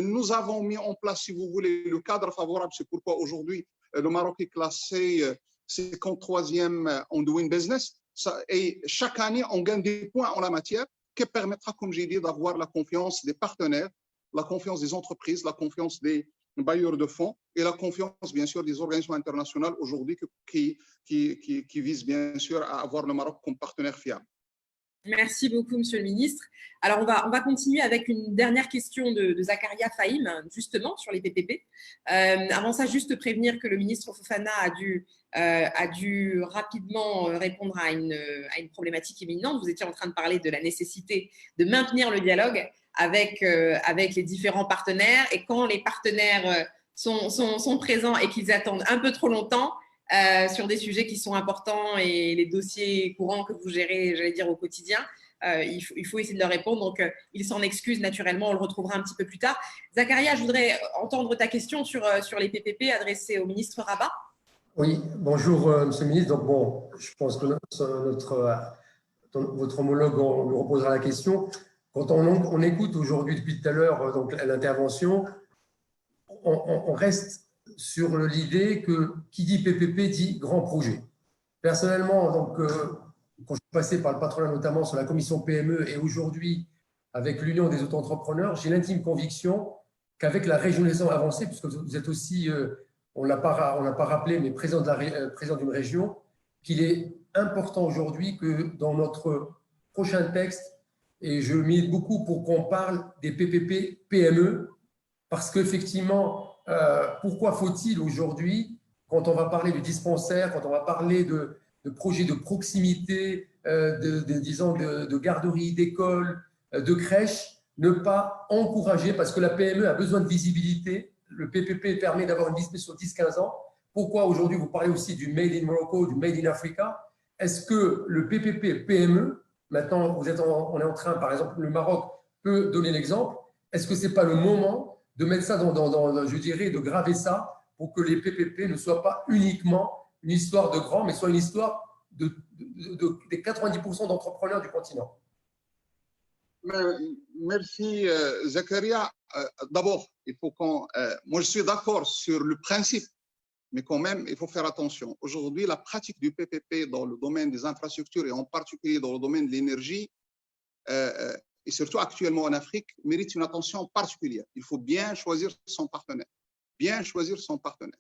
nous avons mis en place, si vous voulez, le cadre favorable. C'est pourquoi aujourd'hui, le Maroc est classé 53e en Doing Business. Et chaque année, on gagne des points en la matière qui permettra, comme j'ai dit, d'avoir la confiance des partenaires, la confiance des entreprises, la confiance des bailleurs de fonds et la confiance, bien sûr, des organisations internationales aujourd'hui qui visent, bien sûr, à avoir le Maroc comme partenaire fiable. Merci beaucoup, Monsieur le Ministre. Alors, on va continuer avec une dernière question de Zakaria Fahim, justement, sur les PPP. Avant ça, juste prévenir que le ministre Fofana a dû rapidement répondre à une problématique imminente. Vous étiez en train de parler de la nécessité de maintenir le dialogue avec les différents partenaires. Et quand les partenaires sont présents et qu'ils attendent un peu trop longtemps, sur des sujets qui sont importants et les dossiers courants que vous gérez, j'allais dire, au quotidien, il faut essayer de leur répondre. Donc, il s'en excuse naturellement, on le retrouvera un petit peu plus tard. Zakaria, je voudrais entendre ta question sur les PPP adressée au ministre Rabat. Oui, bonjour, Monsieur le ministre. Donc, bon, je pense que votre homologue nous reposera la question. Quand on écoute aujourd'hui, depuis tout à l'heure, l'intervention, on reste sur l'idée que qui dit PPP dit grand projet. Personnellement, donc, quand je suis passé par le patronat, notamment sur la commission PME, et aujourd'hui avec l'Union des auto-entrepreneurs, j'ai l'intime conviction qu'avec la régionalisation avancée, puisque vous êtes aussi, on ne l'a pas rappelé, mais président d'une région, qu'il est important aujourd'hui que dans notre prochain texte, et je milite beaucoup pour qu'on parle des PPP PME, parce qu'effectivement, pourquoi faut-il aujourd'hui, quand on va parler de dispensaires, quand on va parler de projets de proximité, de garderies, d'écoles, de crèches, ne pas encourager, parce que la PME a besoin de visibilité, le PPP permet d'avoir une visibilité sur 10-15 ans. Pourquoi aujourd'hui vous parlez aussi du Made in Morocco, du Made in Africa? Est-ce que le PPP PME, maintenant on est en train, par exemple, le Maroc peut donner l'exemple, est-ce que ce n'est pas le moment de mettre ça je dirais, de graver ça pour que les PPP ne soient pas uniquement une histoire de grands, mais soit une histoire des 90% d'entrepreneurs du continent? Merci, Zakaria. D'abord, il faut moi, je suis d'accord sur le principe, mais quand même, il faut faire attention. Aujourd'hui, la pratique du PPP dans le domaine des infrastructures et en particulier dans le domaine de l'énergie, et surtout actuellement en Afrique, mérite une attention particulière. Il faut bien choisir son partenaire. Bien choisir son partenaire.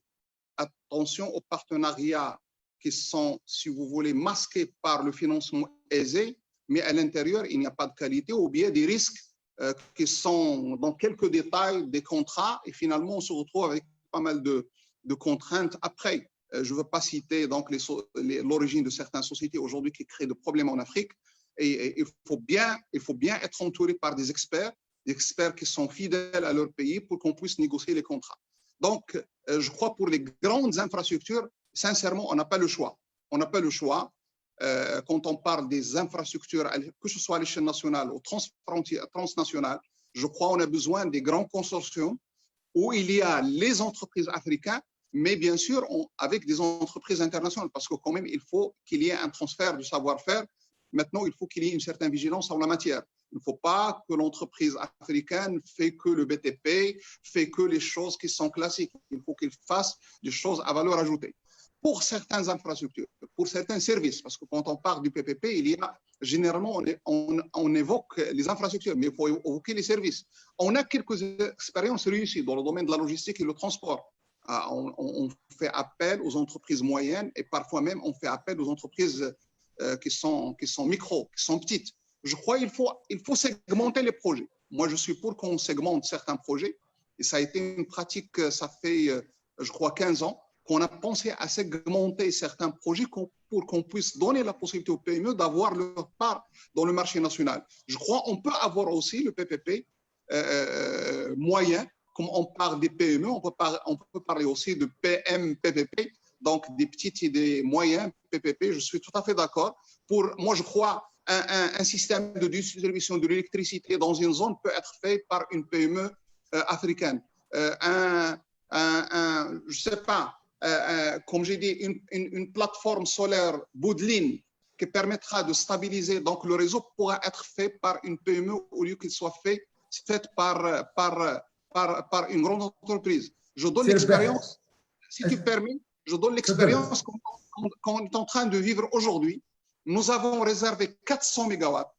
Attention aux partenariats qui sont, si vous voulez, masqués par le financement aisé, mais à l'intérieur, il n'y a pas de qualité, ou bien des risques qui sont dans quelques détails des contrats, et finalement, on se retrouve avec pas mal de contraintes après. Je ne veux pas citer donc l'origine de certaines sociétés aujourd'hui qui créent des problèmes en Afrique, et il faut bien être entouré par des experts qui sont fidèles à leur pays pour qu'on puisse négocier les contrats. Donc, je crois pour les grandes infrastructures, sincèrement, on n'a pas le choix. On n'a pas le choix. Quand on parle des infrastructures, que ce soit à l'échelle nationale ou transnationale, je crois qu'on a besoin des grands consortiums où il y a les entreprises africaines, mais bien sûr avec des entreprises internationales, parce que quand même, il faut qu'il y ait un transfert de savoir-faire. Maintenant, il faut qu'il y ait une certaine vigilance en la matière. Il ne faut pas que l'entreprise africaine fait que le BTP, fait que les choses qui sont classiques. Il faut qu'il fasse des choses à valeur ajoutée. Pour certaines infrastructures, pour certains services, parce que quand on parle du PPP, il y a généralement, on évoque les infrastructures, mais il faut évoquer les services. On a quelques expériences réussies dans le domaine de la logistique et le transport. On fait appel aux entreprises moyennes et parfois même on fait appel aux entreprises qui sont micro, qui sont petites. Je crois qu'il faut segmenter les projets. Moi, je suis pour qu'on segmente certains projets. Et ça a été une pratique, ça fait, je crois, 15 ans, qu'on a pensé à segmenter certains projets pour qu'on puisse donner la possibilité aux PME d'avoir leur part dans le marché national. Je crois qu'on peut avoir aussi le PPP moyen, comme on parle des PME, on peut parler aussi de PMPPP, donc des petites et des moyens PPP. Je suis tout à fait d'accord. Moi, je crois un système de distribution de l'électricité dans une zone peut être fait par une PME africaine. Je ne sais pas, comme j'ai dit, une plateforme solaire bout de ligne qui permettra de stabiliser donc le réseau pourra être fait par une PME au lieu qu'il soit fait par une grande entreprise. Je donne l'expérience, si tu permets, je donne l'expérience qu'on est en train de vivre aujourd'hui. Nous avons réservé 400 mégawatts.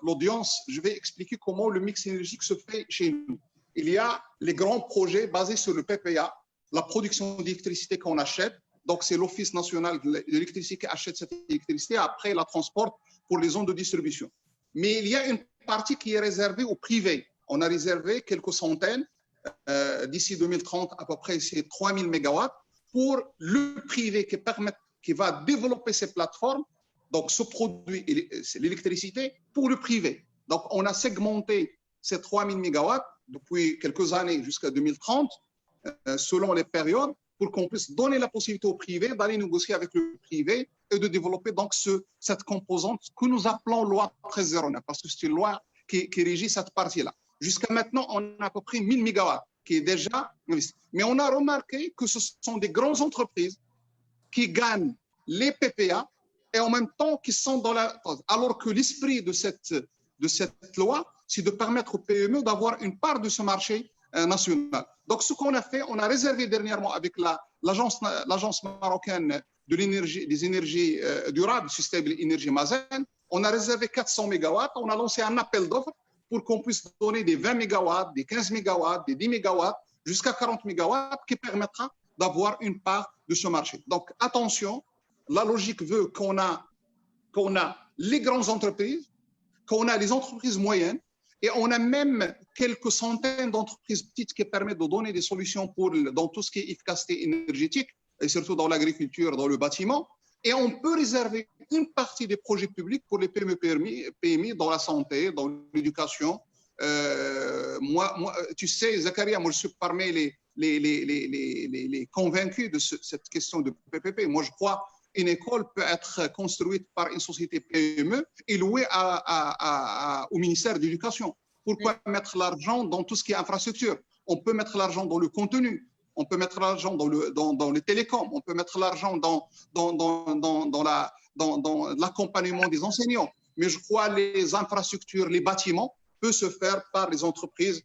L'audience, je vais expliquer comment le mix énergétique se fait chez nous. Il y a les grands projets basés sur le PPA, la production d'électricité qu'on achète. Donc, c'est l'Office national de l'électricité qui achète cette électricité. Après, la transporte pour les zones de distribution. Mais il y a une partie qui est réservée au privé. On a réservé quelques centaines. D'ici 2030, à peu près, c'est 3000 mégawatts pour le privé qui va développer ces plateformes. Donc, ce produit, c'est l'électricité pour le privé. Donc, on a segmenté ces 3000 mégawatts depuis quelques années jusqu'à 2030, selon les périodes, pour qu'on puisse donner la possibilité au privé d'aller négocier avec le privé et de développer donc cette composante que nous appelons loi 1309, parce que c'est une loi qui régit cette partie-là. Jusqu'à maintenant, on a à peu près 1000 mégawatts qui est déjà investi. Mais on a remarqué que ce sont des grandes entreprises qui gagnent les PPA et en même temps qui sont dans la... Alors que l'esprit de cette loi, c'est de permettre aux PME d'avoir une part de ce marché national. Donc, ce qu'on a fait, on a réservé dernièrement avec l'agence marocaine des énergies durables, Sustainable Energy Mazen, on a réservé 400 mégawatts, on a lancé un appel d'offres pour qu'on puisse donner des 20 mégawatts, des 15 mégawatts, des 10 mégawatts, jusqu'à 40 mégawatts, qui permettra d'avoir une part de ce marché. Donc, attention, la logique veut qu'on a les grandes entreprises, qu'on a les entreprises moyennes, et on a même quelques centaines d'entreprises petites qui permettent de donner des solutions dans tout ce qui est efficacité énergétique, et surtout dans l'agriculture, dans le bâtiment. Et on peut réserver une partie des projets publics pour les PME dans la santé, dans l'éducation. Moi, tu sais, Zakaria, moi je suis parmi les convaincus de cette question de PPP. Moi, je crois qu'une école peut être construite par une société PME et louée au ministère de l'Éducation. Pourquoi mettre l'argent dans tout ce qui est infrastructure? On peut mettre l'argent dans le contenu. On peut mettre l'argent dans les télécoms, on peut mettre l'argent dans l'accompagnement des enseignants. Mais je crois que les infrastructures, les bâtiments, peuvent se faire par les entreprises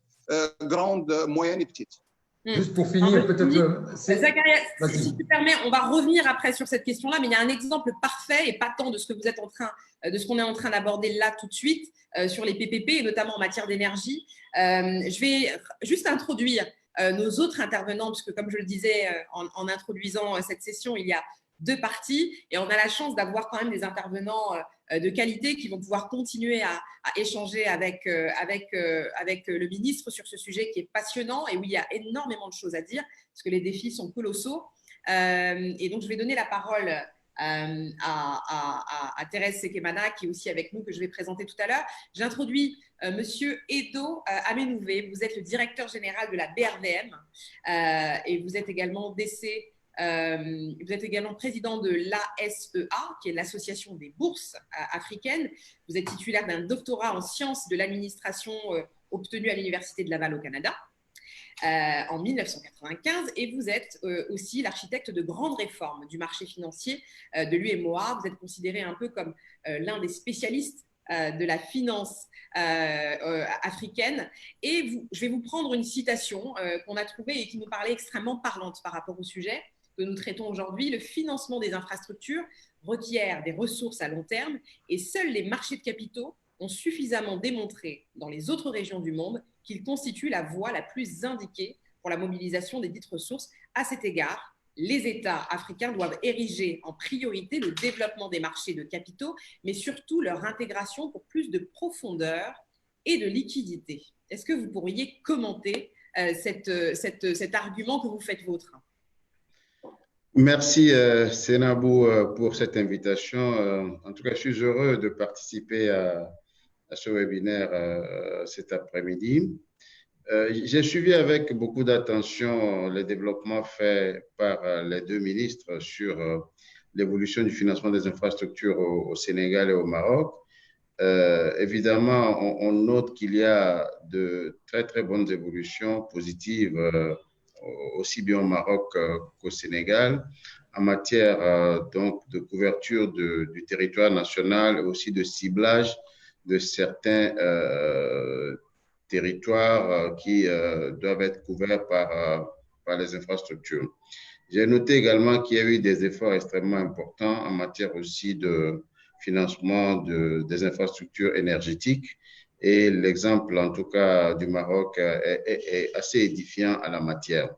grandes, moyennes et petites. Juste pour finir, peut-être… Zakaria, si tu permets, on va revenir après sur cette question-là, mais il y a un exemple parfait et patent de ce que vous êtes de ce qu'on est en train d'aborder là tout de suite sur les PPP, et notamment en matière d'énergie. Je vais juste introduire nos autres intervenants, puisque comme je le disais en introduisant cette session, il y a 2 parties et on a la chance d'avoir quand même des intervenants de qualité qui vont pouvoir continuer à échanger avec le ministre sur ce sujet qui est passionnant et où il y a énormément de choses à dire parce que les défis sont colossaux. Et donc, je vais donner la parole à Thérèse Sekemana, qui est aussi avec nous, que je vais présenter tout à l'heure. J'introduis Monsieur Edo Amenouvé. Vous êtes le directeur général de la BRVM et vous êtes également vous êtes également président de l'ASEA, qui est l'Association des bourses africaines. Vous êtes titulaire d'un doctorat en sciences de l'administration obtenu à l'Université de Laval au Canada. En 1995 et vous êtes aussi l'architecte de grandes réformes du marché financier de l'UMOA. Vous êtes considéré un peu comme l'un des spécialistes de la finance africaine. Et je vais vous prendre une citation qu'on a trouvée et qui nous paraît extrêmement parlante par rapport au sujet que nous traitons aujourd'hui. Le financement des infrastructures requiert des ressources à long terme et seuls les marchés de capitaux ont suffisamment démontré dans les autres régions du monde qu'ils constituent la voie la plus indiquée pour la mobilisation des dites ressources. À cet égard, les États africains doivent ériger en priorité le développement des marchés de capitaux, mais surtout leur intégration pour plus de profondeur et de liquidité. Est-ce que vous pourriez commenter cet argument que vous faites vôtre? Merci Sénabou pour cette invitation. En tout cas, je suis heureux de participer à ce webinaire cet après-midi. J'ai suivi avec beaucoup d'attention les développements faits par les 2 ministres sur l'évolution du financement des infrastructures au Sénégal et au Maroc. Évidemment, on note qu'il y a de très, très bonnes évolutions positives aussi bien au Maroc qu'au Sénégal en matière donc de couverture du territoire national et aussi de ciblage de certains territoires qui doivent être couverts par les infrastructures. J'ai noté également qu'il y a eu des efforts extrêmement importants en matière aussi de financement des infrastructures énergétiques et l'exemple en tout cas du Maroc est assez édifiant à la matière.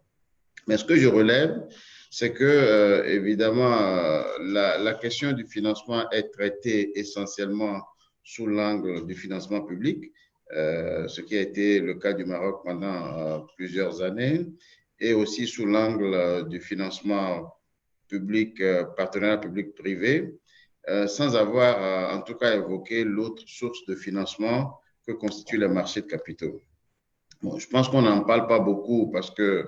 Mais ce que je relève, c'est que évidemment la question du financement est traitée essentiellement sous l'angle du financement public, ce qui a été le cas du Maroc pendant plusieurs années, et aussi sous l'angle du financement public, partenariat public-privé, sans avoir en tout cas évoqué l'autre source de financement que constituent les marchés de capitaux. Bon, je pense qu'on n'en parle pas beaucoup parce que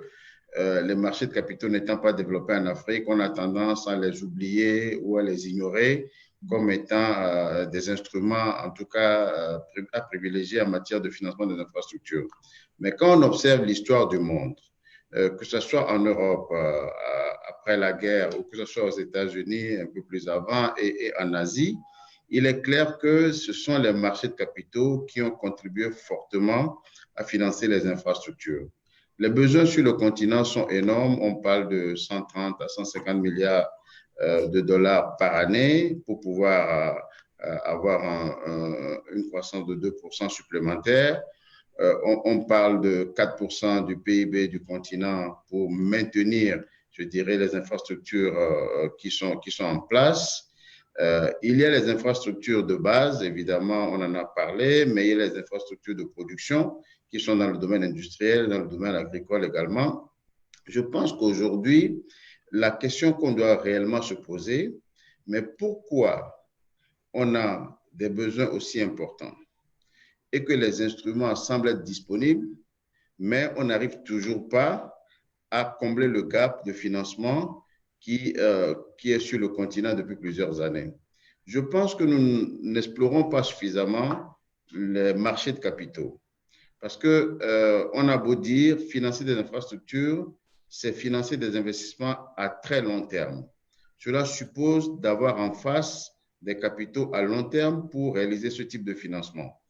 les marchés de capitaux n'étant pas développés en Afrique, on a tendance à les oublier ou à les ignorer comme étant des instruments, en tout cas, à privilégier en matière de financement des infrastructures. Mais quand on observe l'histoire du monde, que ce soit en Europe après la guerre ou que ce soit aux États-Unis un peu plus avant et en Asie, il est clair que ce sont les marchés de capitaux qui ont contribué fortement à financer les infrastructures. Les besoins sur le continent sont énormes. On parle de 130 à 150 milliards de dollars par année pour pouvoir avoir une croissance de 2% supplémentaire. On parle de 4% du PIB du continent pour maintenir, je dirais, les infrastructures qui sont en place. Il y a les infrastructures de base, évidemment, on en a parlé, mais il y a les infrastructures de production qui sont dans le domaine industriel, dans le domaine agricole également. Je pense qu'aujourd'hui, la question qu'on doit réellement se poser, mais pourquoi on a des besoins aussi importants et que les instruments semblent être disponibles, mais on n'arrive toujours pas à combler le gap de financement qui est sur le continent depuis plusieurs années. Je pense que nous n'explorons pas suffisamment les marchés de capitaux. Parce qu'on a beau dire, financer des infrastructures, c'est financer des investissements à très long terme. Cela suppose d'avoir en face des capitaux à long terme pour réaliser ce type de financement.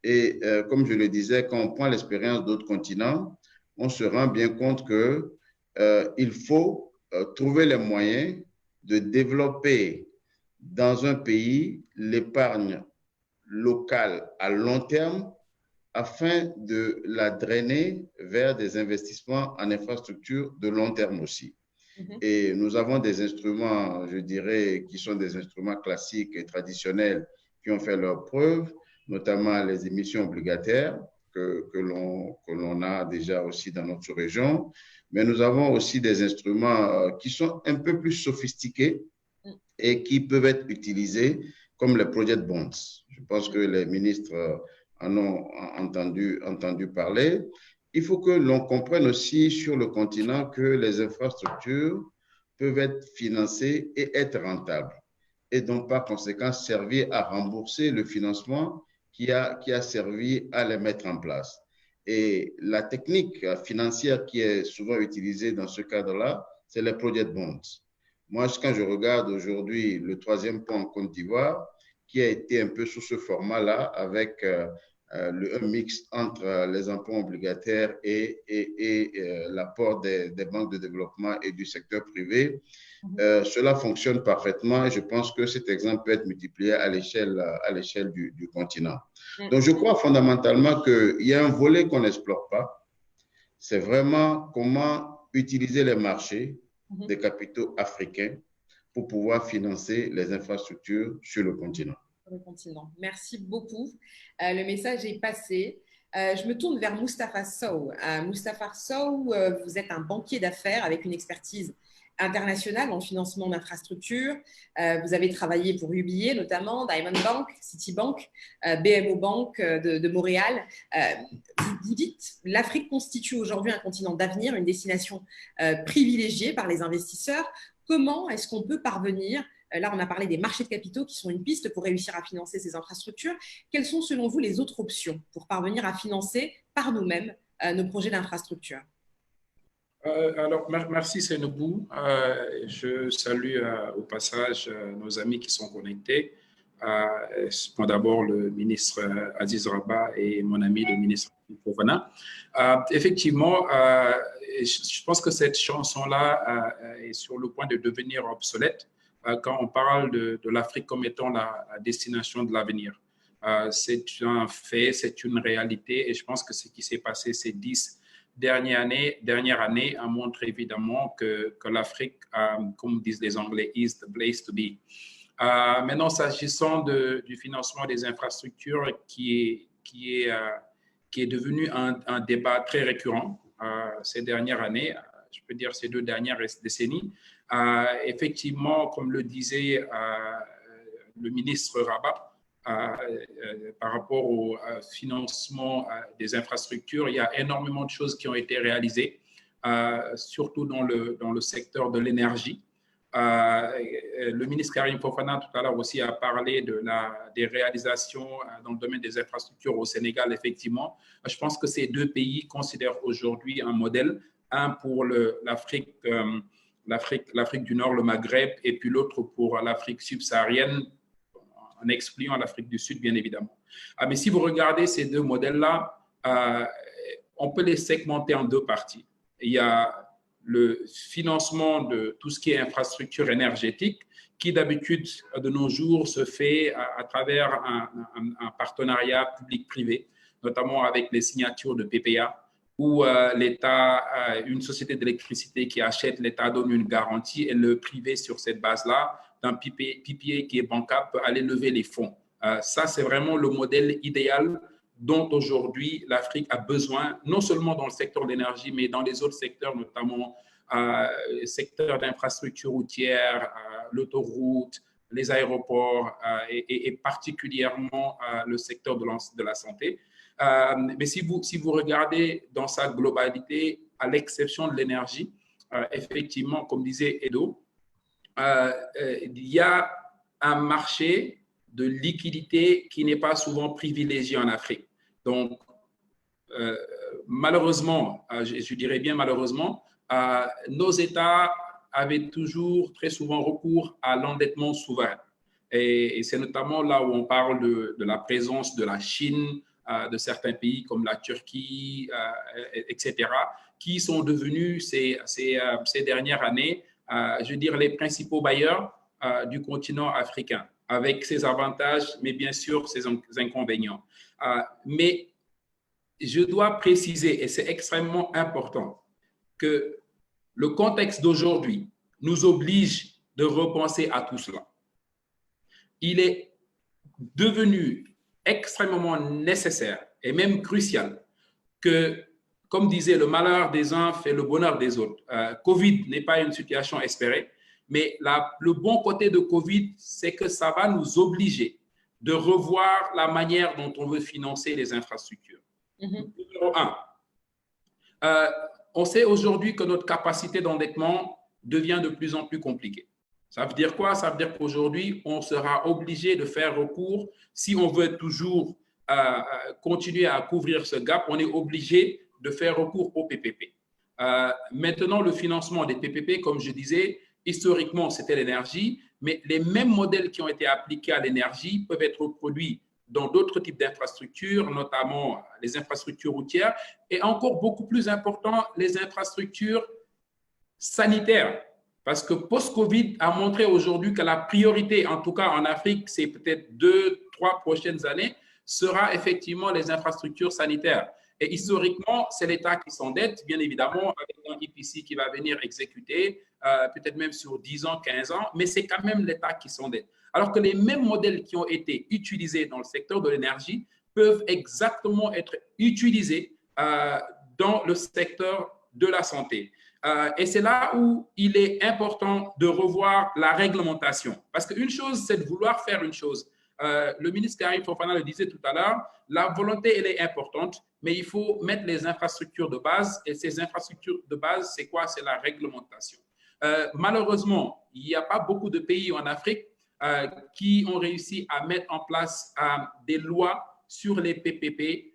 Et comme je le disais, quand on prend l'expérience d'autres continents, on se rend bien compte qu'il faut trouver les moyens de développer dans un pays l'épargne locale à long terme afin de la drainer vers des investissements en infrastructure de long terme aussi. Et nous avons des instruments, je dirais, qui sont des instruments classiques et traditionnels qui ont fait leurs preuves, notamment les émissions obligataires que l'on a déjà aussi dans notre région. Mais nous avons aussi des instruments qui sont un peu plus sophistiqués et qui peuvent être utilisés comme les project bonds. Je pense que les ministres en ont entendu parler. Il faut que l'on comprenne aussi sur le continent que les infrastructures peuvent être financées et être rentables, et donc par conséquent servir à rembourser le financement qui a servi à les mettre en place. Et la technique financière qui est souvent utilisée dans ce cadre-là, c'est les project bonds. Moi, quand je regarde aujourd'hui le 3e pont en Côte d'Ivoire, qui a été un peu sous ce format-là, avec un mix entre les emprunts obligataires et l'apport des banques de développement et du secteur privé, cela fonctionne parfaitement et je pense que cet exemple peut être multiplié à l'échelle du continent. Donc, je crois fondamentalement qu'il y a un volet qu'on n'explore pas, c'est vraiment comment utiliser les marchés des capitaux africains pour pouvoir financer les infrastructures sur le continent. Merci beaucoup. Le message est passé. Je me tourne vers Moustapha Sow. Moustapha Sow, vous êtes un banquier d'affaires avec une expertise internationale en financement d'infrastructures. Vous avez travaillé pour UBA notamment, Diamond Bank, Citibank, BMO Bank de Montréal. Vous dites l'Afrique constitue aujourd'hui un continent d'avenir, une destination privilégiée par les investisseurs. Comment est-ce qu'on peut parvenir? Là, on a parlé des marchés de capitaux qui sont une piste pour réussir à financer ces infrastructures. Quelles sont, selon vous, les autres options pour parvenir à financer par nous-mêmes nos projets d'infrastructure? Alors, merci Seynabou. Je salue au passage nos amis qui sont connectés. Moi d'abord le ministre Aziz Rabat et mon ami le ministre Fofana. Effectivement, je pense que cette chanson-là est sur le point de devenir obsolète quand on parle de l'Afrique comme étant la destination de l'avenir. C'est un fait, c'est une réalité et je pense que ce qui s'est passé ces 10 dernière année a montré évidemment que l'Afrique, comme disent les Anglais, is the place to be. Maintenant, s'agissant du financement des infrastructures qui est devenu un débat très récurrent ces dernières années, je peux dire ces 2 dernières décennies, effectivement, comme le disait le ministre Rabat, par rapport au financement des infrastructures, il y a énormément de choses qui ont été réalisées, surtout dans le secteur de l'énergie. Le ministre Karim Fofana tout à l'heure aussi a parlé des réalisations dans le domaine des infrastructures au Sénégal, effectivement. Je pense que ces 2 pays considèrent aujourd'hui un modèle, un pour l'Afrique du Nord, le Maghreb, et puis l'autre pour l'Afrique subsaharienne, en excluant l'Afrique du Sud, bien évidemment. Mais si vous regardez ces 2 modèles-là, on peut les segmenter en 2 parties. Il y a le financement de tout ce qui est infrastructure énergétique, qui d'habitude, de nos jours, se fait à travers un partenariat public-privé, notamment avec les signatures de PPA, où l'État, une société d'électricité qui achète, l'État donne une garantie et le privé, sur cette base-là, d'un PPA qui est bancable, peut aller lever les fonds. Ça, c'est vraiment le modèle idéal dont aujourd'hui l'Afrique a besoin, non seulement dans le secteur de l'énergie, mais dans les autres secteurs, notamment le secteur d'infrastructures routières, l'autoroute, les aéroports et particulièrement le secteur de la santé. Mais si vous regardez dans sa globalité, à l'exception de l'énergie, effectivement, comme disait Edo, il y a un marché de liquidité qui n'est pas souvent privilégié en Afrique. Donc, malheureusement, je dirais bien malheureusement, nos États avaient toujours très souvent recours à l'endettement souverain. Et c'est notamment là où on parle de la présence de la Chine, de certains pays comme la Turquie, etc., qui sont devenus ces dernières années, je veux dire, les principaux bailleurs du continent africain, avec ses avantages, mais bien sûr ses inconvénients. Mais je dois préciser, et c'est extrêmement important, que le contexte d'aujourd'hui nous oblige de repenser à tout cela. Il est devenu extrêmement nécessaire et même crucial que, comme disait, le malheur des uns fait le bonheur des autres. Covid n'est pas une situation espérée, mais le bon côté de Covid, c'est que ça va nous obliger de revoir la manière dont on veut financer les infrastructures. Numéro un, on sait aujourd'hui que notre capacité d'endettement devient de plus en plus compliquée. Ça veut dire quoi? Ça veut dire qu'aujourd'hui, on sera obligé de faire recours, si on veut toujours continuer à couvrir ce gap, on est obligé de faire recours au PPP. Maintenant, le financement des PPP, comme je disais, historiquement, c'était l'énergie, mais les mêmes modèles qui ont été appliqués à l'énergie peuvent être reproduits dans d'autres types d'infrastructures, notamment les infrastructures routières, et encore beaucoup plus important, les infrastructures sanitaires. Parce que post-Covid a montré aujourd'hui que la priorité, en tout cas en Afrique, c'est peut-être 2-3 prochaines années, sera effectivement les infrastructures sanitaires. Et historiquement, c'est l'État qui s'endette, bien évidemment, avec un IPC qui va venir exécuter, peut-être même sur 10 ans, 15 ans, mais c'est quand même l'État qui s'endette. Alors que les mêmes modèles qui ont été utilisés dans le secteur de l'énergie peuvent exactement être utilisés dans le secteur de la santé. Et c'est là où il est important de revoir la réglementation. Parce qu'une chose, c'est de vouloir faire une chose. Le ministre Karim Fofana le disait tout à l'heure, la volonté, elle est importante, mais il faut mettre les infrastructures de base. Et ces infrastructures de base, c'est quoi? C'est la réglementation. Malheureusement, il n'y a pas beaucoup de pays en Afrique qui ont réussi à mettre en place des lois sur les PPP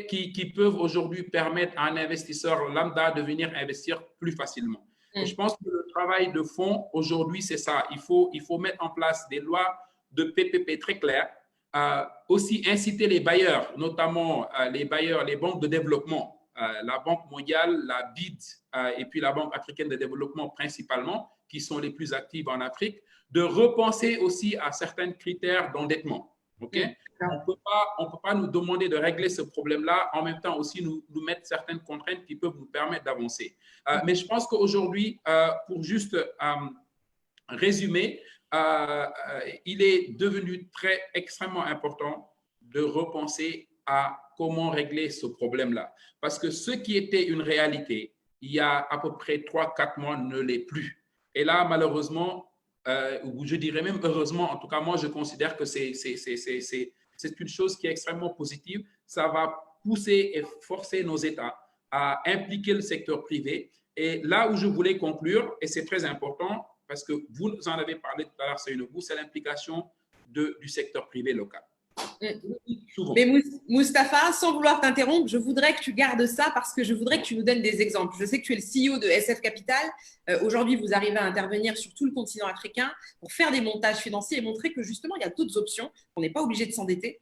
qui peuvent aujourd'hui permettre à un investisseur lambda de venir investir plus facilement. Et je pense que le travail de fond aujourd'hui, c'est ça. Il faut mettre en place des lois de PPP très claires, aussi inciter les bailleurs, notamment les bailleurs, les banques de développement, la Banque mondiale, la BID et puis la Banque africaine de développement principalement, qui sont les plus actives en Afrique, de repenser aussi à certains critères d'endettement. Okay? On ne peut pas nous demander de régler ce problème-là, en même temps aussi nous mettre certaines contraintes qui peuvent nous permettre d'avancer. Mais je pense qu'aujourd'hui, pour juste résumer, il est devenu extrêmement important de repenser à comment régler ce problème-là. Parce que ce qui était une réalité il y a à peu près 3-4 mois ne l'est plus. Et là, malheureusement, ou je dirais même heureusement, en tout cas, moi, je considère que c'est une chose qui est extrêmement positive. Ça va pousser et forcer nos États à impliquer le secteur privé. Et là où je voulais conclure, et c'est très important, parce que vous en avez parlé tout à l'heure, Seynabou, c'est l'implication du secteur privé local. Souvent. Mais Moustapha, sans vouloir t'interrompre, je voudrais que tu gardes ça parce que je voudrais que tu nous donnes des exemples. Je sais que tu es le CEO de SF Capital. Aujourd'hui, vous arrivez à intervenir sur tout le continent africain pour faire des montages financiers et montrer que justement, il y a d'autres options. On n'est pas obligé de s'endetter.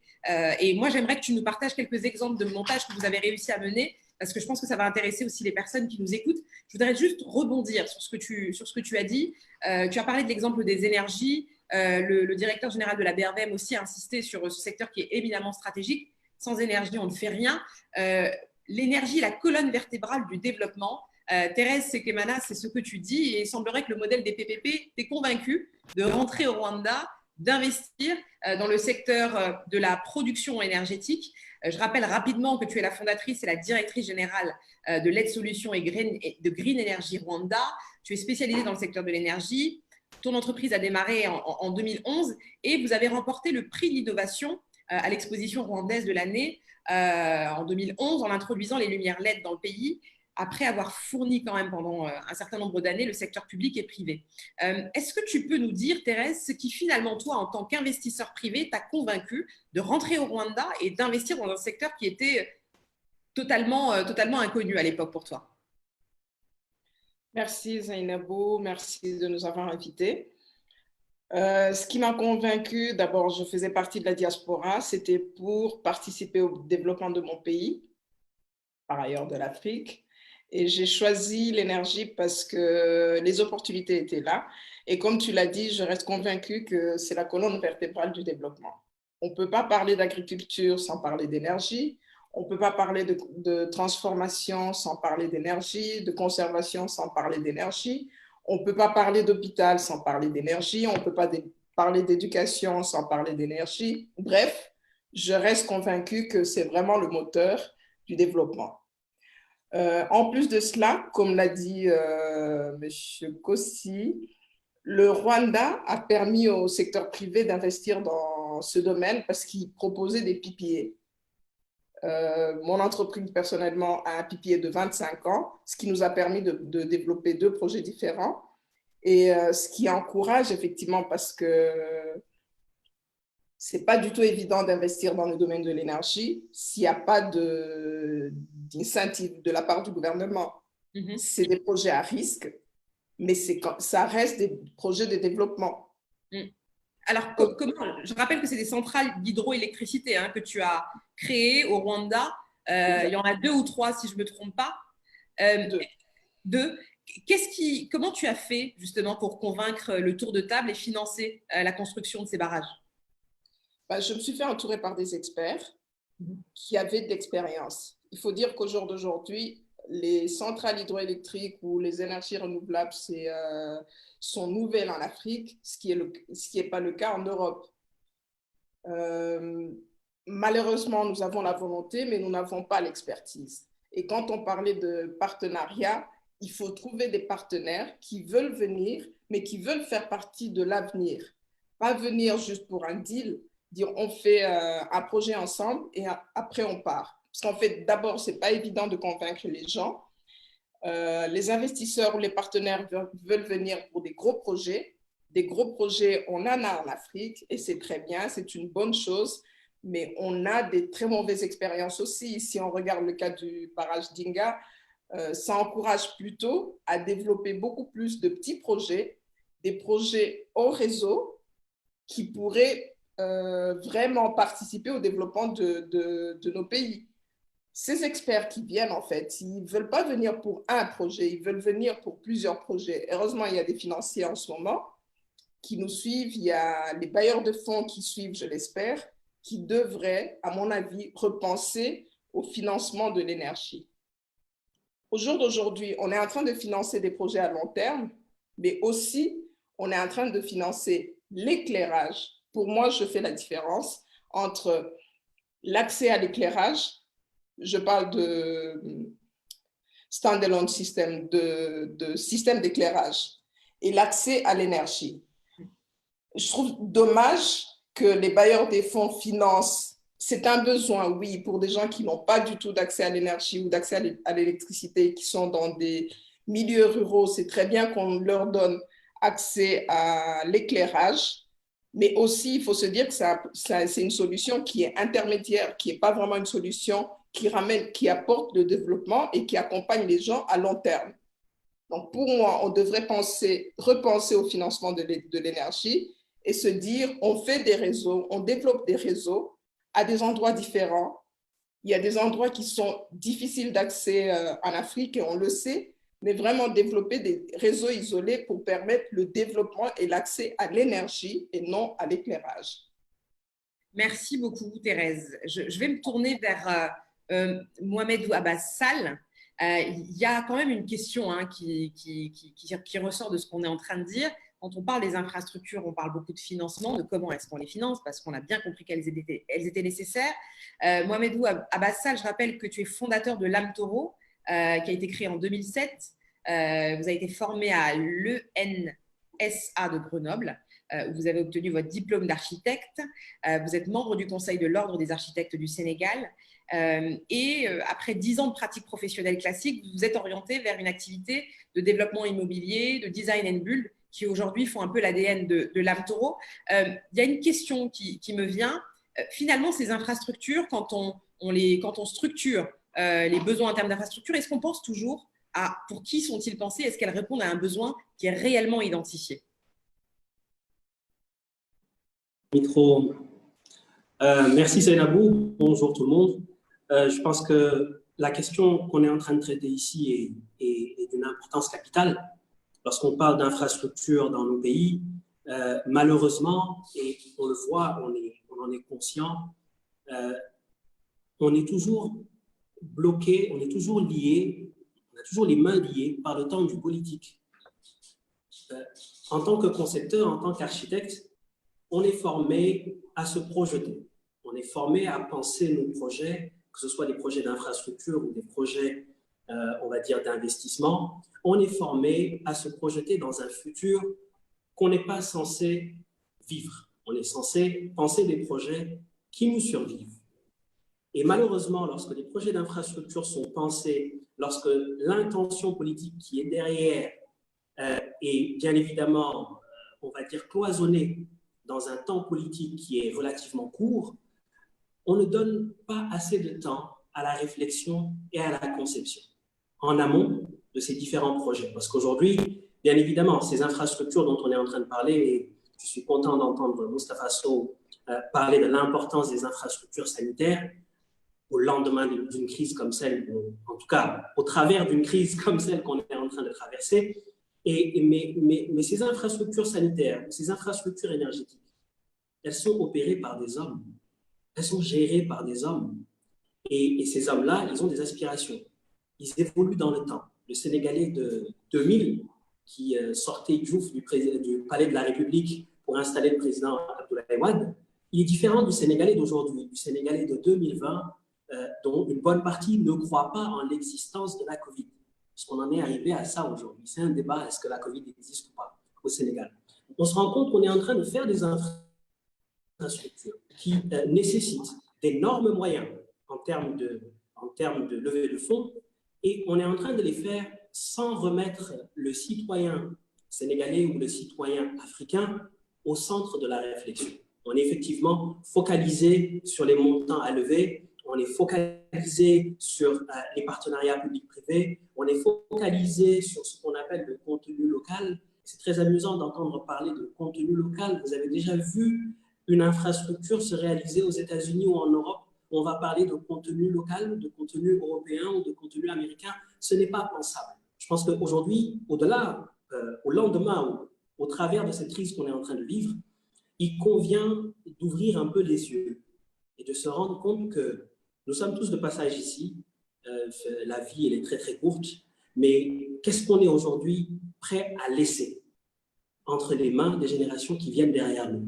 Et moi, j'aimerais que tu nous partages quelques exemples de montages que vous avez réussi à mener parce que je pense que ça va intéresser aussi les personnes qui nous écoutent. Je voudrais juste rebondir sur ce que tu as dit. Tu as parlé de l'exemple des énergies. Le directeur général de la BRVM aussi a insisté sur ce secteur qui est éminemment stratégique. Sans énergie, on ne fait rien. L'énergie est la colonne vertébrale du développement. Thérèse Sekemana, c'est ce que tu dis et il semblerait que le modèle des PPP t'ait convaincu de rentrer au Rwanda, d'investir dans le secteur de la production énergétique. Je rappelle rapidement que tu es la fondatrice et la directrice générale de l'aide solutions et de Green Energy Rwanda. Tu es spécialisée dans le secteur de l'énergie. Ton entreprise a démarré en 2011 et vous avez remporté le prix de l'innovation à l'exposition rwandaise de l'année en 2011 en introduisant les lumières LED dans le pays après avoir fourni quand même pendant un certain nombre d'années le secteur public et privé. Est-ce que tu peux nous dire, Thérèse, ce qui finalement, toi, en tant qu'investisseur privé, t'a convaincu de rentrer au Rwanda et d'investir dans un secteur qui était totalement inconnu à l'époque pour toi? Merci Seynabou, merci de nous avoir invités. Ce qui m'a convaincu, d'abord, je faisais partie de la diaspora, c'était pour participer au développement de mon pays, par ailleurs de l'Afrique. Et j'ai choisi l'énergie parce que les opportunités étaient là. Et comme tu l'as dit, je reste convaincue que c'est la colonne vertébrale du développement. On ne peut pas parler d'agriculture sans parler d'énergie. On ne peut pas parler de transformation sans parler d'énergie, de conservation sans parler d'énergie. On ne peut pas parler d'hôpital sans parler d'énergie. On ne peut pas parler d'éducation sans parler d'énergie. Bref, je reste convaincue que c'est vraiment le moteur du développement. En plus de cela, comme l'a dit M. Kossi, le Rwanda a permis au secteur privé d'investir dans ce domaine parce qu'il proposait des PPA. Mon entreprise, personnellement, a un PPA de 25 ans, ce qui nous a permis de développer 2 projets différents. Et ce qui encourage, effectivement, parce que ce n'est pas du tout évident d'investir dans le domaine de l'énergie s'il n'y a pas d'incentive de la part du gouvernement. C'est des projets à risque, mais ça reste des projets de développement. Alors, je rappelle que c'est des centrales d'hydroélectricité que tu as créées au Rwanda. Il y en a 2 ou 3, si je ne me trompe pas. 2. Comment tu as fait, justement, pour convaincre le tour de table et financer la construction de ces barrages? Je me suis fait entourer par des experts qui avaient de l'expérience. Il faut dire qu'au jour d'aujourd'hui, les centrales hydroélectriques ou les énergies renouvelables sont nouvelles en Afrique, ce qui n'est pas le cas en Europe. Malheureusement, nous avons la volonté, mais nous n'avons pas l'expertise. Et quand on parlait de partenariat, il faut trouver des partenaires qui veulent venir, mais qui veulent faire partie de l'avenir. Pas venir juste pour un deal, dire on fait un projet ensemble et après on part. Parce qu'en fait, d'abord, ce n'est pas évident de convaincre les gens. Les investisseurs ou les partenaires veulent venir pour des gros projets. Des gros projets, on en a en Afrique et c'est très bien, c'est une bonne chose, mais on a des très mauvaises expériences aussi. Si on regarde le cas du barrage d'Inga, ça encourage plutôt à développer beaucoup plus de petits projets, des projets au réseau qui pourraient vraiment participer au développement de nos pays. Ces experts qui viennent, en fait, ils ne veulent pas venir pour un projet, ils veulent venir pour plusieurs projets. Heureusement, il y a des financiers en ce moment qui nous suivent, il y a les bailleurs de fonds qui suivent, je l'espère, qui devraient, à mon avis, repenser au financement de l'énergie. Au jour d'aujourd'hui, on est en train de financer des projets à long terme, mais aussi, on est en train de financer l'éclairage. Pour moi, je fais la différence entre l'accès à l'éclairage, je parle de standalone system, de système d'éclairage, et l'accès à l'énergie. Je trouve dommage que les bailleurs des fonds financent. C'est un besoin, oui, pour des gens qui n'ont pas du tout d'accès à l'énergie ou d'accès à l'électricité, qui sont dans des milieux ruraux. C'est très bien qu'on leur donne accès à l'éclairage, mais aussi, il faut se dire que c'est une solution qui est intermédiaire, qui n'est pas vraiment une solution qui apporte le développement et qui accompagne les gens à long terme. Donc, pour moi, on devrait repenser au financement de l'énergie et se dire, on fait des réseaux, on développe des réseaux à des endroits différents. Il y a des endroits qui sont difficiles d'accès en Afrique et on le sait, mais vraiment développer des réseaux isolés pour permettre le développement et l'accès à l'énergie et non à l'éclairage. Merci beaucoup, Thérèse. Je vais me tourner vers Mohamedou Abbas Sall. Il y a quand même une question qui ressort de ce qu'on est en train de dire. Quand on parle des infrastructures, on parle beaucoup de financement, de comment est-ce qu'on les finance, parce qu'on a bien compris qu'elles étaient nécessaires. Mohamedou Abbas Sall, je rappelle que tu es fondateur de l'AMTORO, qui a été créé en 2007. Vous avez été formé à l'ENSA de Grenoble, où vous avez obtenu votre diplôme d'architecte. Vous êtes membre du Conseil de l'Ordre des architectes du Sénégal. Et après 10 ans de pratique professionnelle classique, vous vous êtes orienté vers une activité de développement immobilier, de design and build, qui aujourd'hui font un peu l'ADN de l'AMTORO. Il y a une question qui me vient. Finalement, ces infrastructures, quand on structure les besoins en termes d'infrastructures, est-ce qu'on pense toujours à pour qui sont-ils pensés? Est-ce qu'elles répondent à un besoin qui est réellement identifié? Micro. Merci Seynabou, bonjour tout le monde. Je pense que la question qu'on est en train de traiter ici est d'une importance capitale. Lorsqu'on parle d'infrastructures dans nos pays, malheureusement, et on le voit, on en on est conscient, on est toujours bloqué, on est toujours lié, on a toujours les mains liées par le temps du politique. En tant que concepteur, en tant qu'architecte, on est formé à se projeter. On est formé à penser nos projets, que ce soit des projets d'infrastructure ou des projets, on va dire, d'investissement. On est formé à se projeter dans un futur qu'on n'est pas censé vivre. On est censé penser des projets qui nous survivent. Et malheureusement, lorsque les projets d'infrastructure sont pensés, lorsque l'intention politique qui est derrière est bien évidemment, on va dire, cloisonnée dans un temps politique qui est relativement court, on ne donne pas assez de temps à la réflexion et à la conception en amont de ces différents projets. Parce qu'aujourd'hui, bien évidemment, ces infrastructures dont on est en train de parler, et je suis content d'entendre Moustapha Sow parler de l'importance des infrastructures sanitaires au lendemain d'une crise comme celle, en tout cas au travers d'une crise comme celle qu'on est en train de traverser. Mais ces infrastructures sanitaires, ces infrastructures énergétiques, elles sont opérées par des hommes, elles sont gérées par des hommes. Et ces hommes-là, ils ont des aspirations. Ils évoluent dans le temps. Le Sénégalais de 2000, qui sortait Diouf du palais de la République pour installer le président Abdoulaye Wade, il est différent du Sénégalais d'aujourd'hui, du Sénégalais de 2020, dont une bonne partie ne croit pas en l'existence de la Covid. Parce qu'on en est arrivé à ça aujourd'hui. C'est un débat, est-ce que la Covid existe ou pas au Sénégal? On se rend compte qu'on est en train de faire des infrastructures qui nécessitent d'énormes moyens en termes de levée de fonds, et on est en train de les faire sans remettre le citoyen sénégalais ou le citoyen africain au centre de la réflexion. On est effectivement focalisé sur les montants à lever, on est focalisé sur les partenariats publics-privés, on est focalisé sur ce qu'on appelle le contenu local. C'est très amusant d'entendre parler de contenu local. Vous avez déjà vu une infrastructure se réaliser aux États-Unis ou en Europe? On va parler de contenu local, de contenu européen ou de contenu américain. Ce n'est pas pensable. Je pense qu'aujourd'hui, au-delà, au lendemain, au travers de cette crise qu'on est en train de vivre, il convient d'ouvrir un peu les yeux et de se rendre compte que nous sommes tous de passage ici. La vie, elle est très, très courte. Mais qu'est-ce qu'on est aujourd'hui prêt à laisser entre les mains des générations qui viennent derrière nous?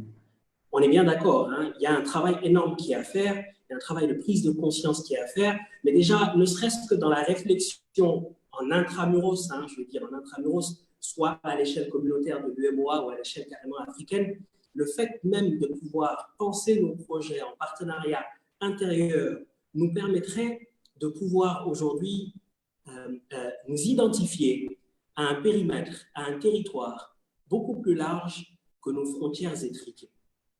On est bien d'accord, hein? Il y a un travail énorme qui est à faire, il y a un travail de prise de conscience qui est à faire, mais déjà, ne serait-ce que dans la réflexion en intramuros, hein, je veux dire en intramuros, soit à l'échelle communautaire de l'UMOA ou à l'échelle carrément africaine, le fait même de pouvoir penser nos projets en partenariat intérieur nous permettrait de pouvoir aujourd'hui nous identifier à un périmètre, à un territoire beaucoup plus large que nos frontières étriquées.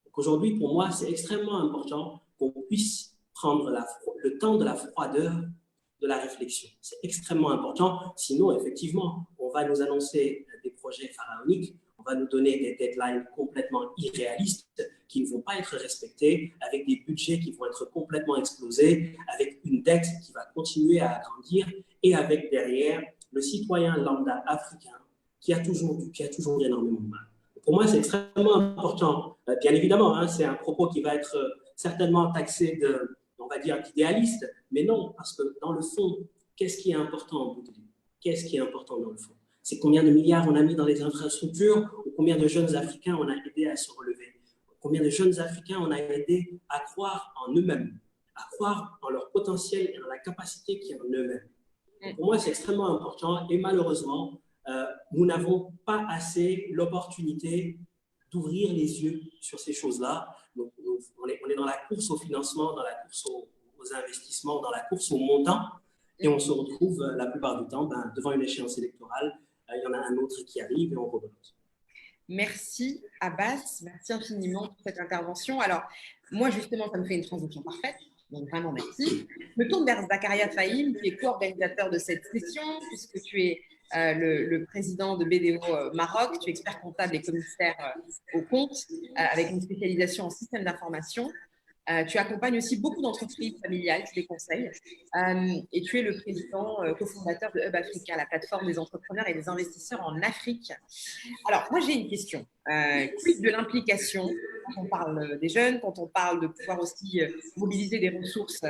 Donc aujourd'hui, pour moi, c'est extrêmement important qu'on puisse prendre le temps de la froideur de la réflexion. C'est extrêmement important. Sinon, effectivement, on va nous annoncer des projets pharaoniques, on va nous donner des deadlines complètement irréalistes qui ne vont pas être respectés, avec des budgets qui vont être complètement explosés, avec une dette qui va continuer à grandir et avec derrière le citoyen lambda africain qui a toujours énormément de mal. Pour moi, c'est extrêmement important. Bien évidemment, hein, c'est un propos qui va être certainement taxé on va dire, d'idéaliste, mais non, parce que dans le fond, qu'est-ce qui est important en bout de ligne? Qu'est-ce qui est important dans le fond? C'est combien de milliards on a mis dans les infrastructures ou combien de jeunes Africains on a aidé à se relever? Combien de jeunes Africains on a aidé à croire en eux-mêmes, à croire en leur potentiel et en la capacité qu'il y a en eux-mêmes? Pour moi, c'est extrêmement important et malheureusement, nous n'avons pas assez l'opportunité d'ouvrir les yeux sur ces choses-là. Donc, on est dans la course au financement, dans la course aux investissements, dans la course au montant, et on se retrouve la plupart du temps devant une échéance électorale. Il y en a un autre qui arrive et on rebelote. Merci Abbas, merci infiniment pour cette intervention. Alors, moi justement, ça me fait une transition parfaite. Donc vraiment merci. Je me tourne vers Zakaria Fahim, qui est co-organisateur de cette session, puisque tu es le président de BDO Maroc, tu es expert comptable et commissaire aux comptes, avec une spécialisation en système d'information. Tu accompagnes aussi beaucoup d'entreprises familiales, tu les conseilles, et tu es le président cofondateur de Hub Africa, la plateforme des entrepreneurs et des investisseurs en Afrique. Alors, moi, j'ai une question. Quid de l'implication quand on parle des jeunes, quand on parle de pouvoir aussi mobiliser des ressources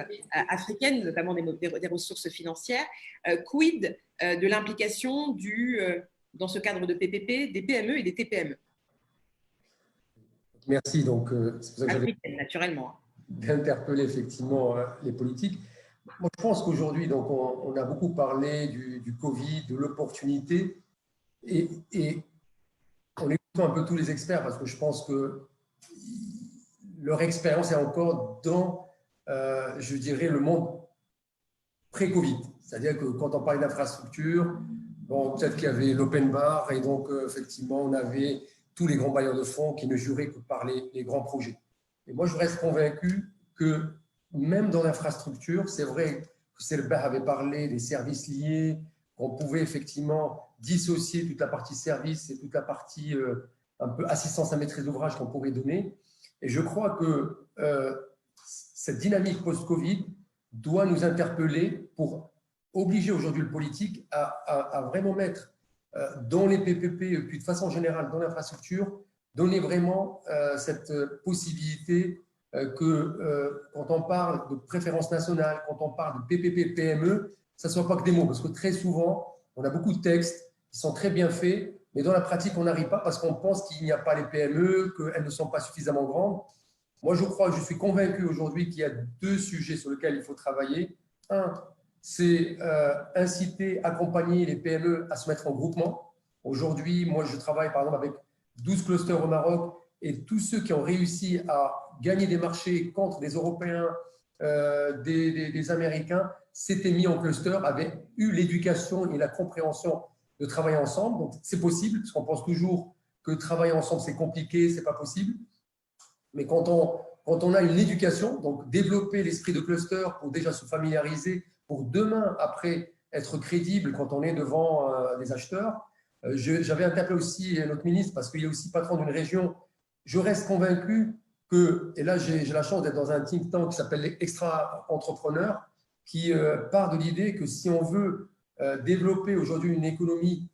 africaines, notamment des ressources financières, quid de l'implication dans ce cadre de PPP, des PME et des TPME? Merci. Donc, c'est pour ça que j'avais naturellement d'interpeller effectivement les politiques. Moi, je pense qu'aujourd'hui, donc, on a beaucoup parlé du Covid, de l'opportunité, et on écoute un peu tous les experts parce que je pense que leur expérience est encore dans, je dirais, le monde pré-Covid. C'est-à-dire que quand on parle d'infrastructure, bon, peut-être qu'il y avait l'open bar et donc effectivement, on avait tous les grands bailleurs de fonds qui ne juraient que par les grands projets. Et moi, je reste convaincu que même dans l'infrastructure, c'est vrai que Selbah avait parlé des services liés, qu'on pouvait effectivement dissocier toute la partie service et toute la partie un peu assistance à maîtrise d'ouvrage qu'on pourrait donner. Et je crois que cette dynamique post-Covid doit nous interpeller pour obliger aujourd'hui le politique à vraiment mettre dans les PPP et puis de façon générale dans l'infrastructure, donner vraiment cette possibilité que quand on parle de préférence nationale, quand on parle de PPP, PME, ça ne soit pas que des mots, parce que très souvent, on a beaucoup de textes qui sont très bien faits, mais dans la pratique, on n'arrive pas parce qu'on pense qu'il n'y a pas les PME, qu'elles ne sont pas suffisamment grandes. Moi, je suis convaincu aujourd'hui qu'il y a deux sujets sur lesquels il faut travailler. Un, c'est inciter, accompagner les PME à se mettre en groupement. Aujourd'hui, moi, je travaille par exemple avec 12 clusters au Maroc et tous ceux qui ont réussi à gagner des marchés contre des Européens, des Américains, s'étaient mis en cluster, avaient eu l'éducation et la compréhension de travailler ensemble. Donc, c'est possible, parce qu'on pense toujours que travailler ensemble, c'est compliqué, ce n'est pas possible. Mais quand on a une éducation, donc développer l'esprit de cluster pour déjà se familiariser, pour demain, après, être crédible quand on est devant des acheteurs. J'avais interpellé aussi notre ministre parce qu'il est aussi patron d'une région. Je reste convaincu que, et là j'ai la chance d'être dans un think tank qui s'appelle Extra Entrepreneur, qui part de l'idée que si on veut développer aujourd'hui une économie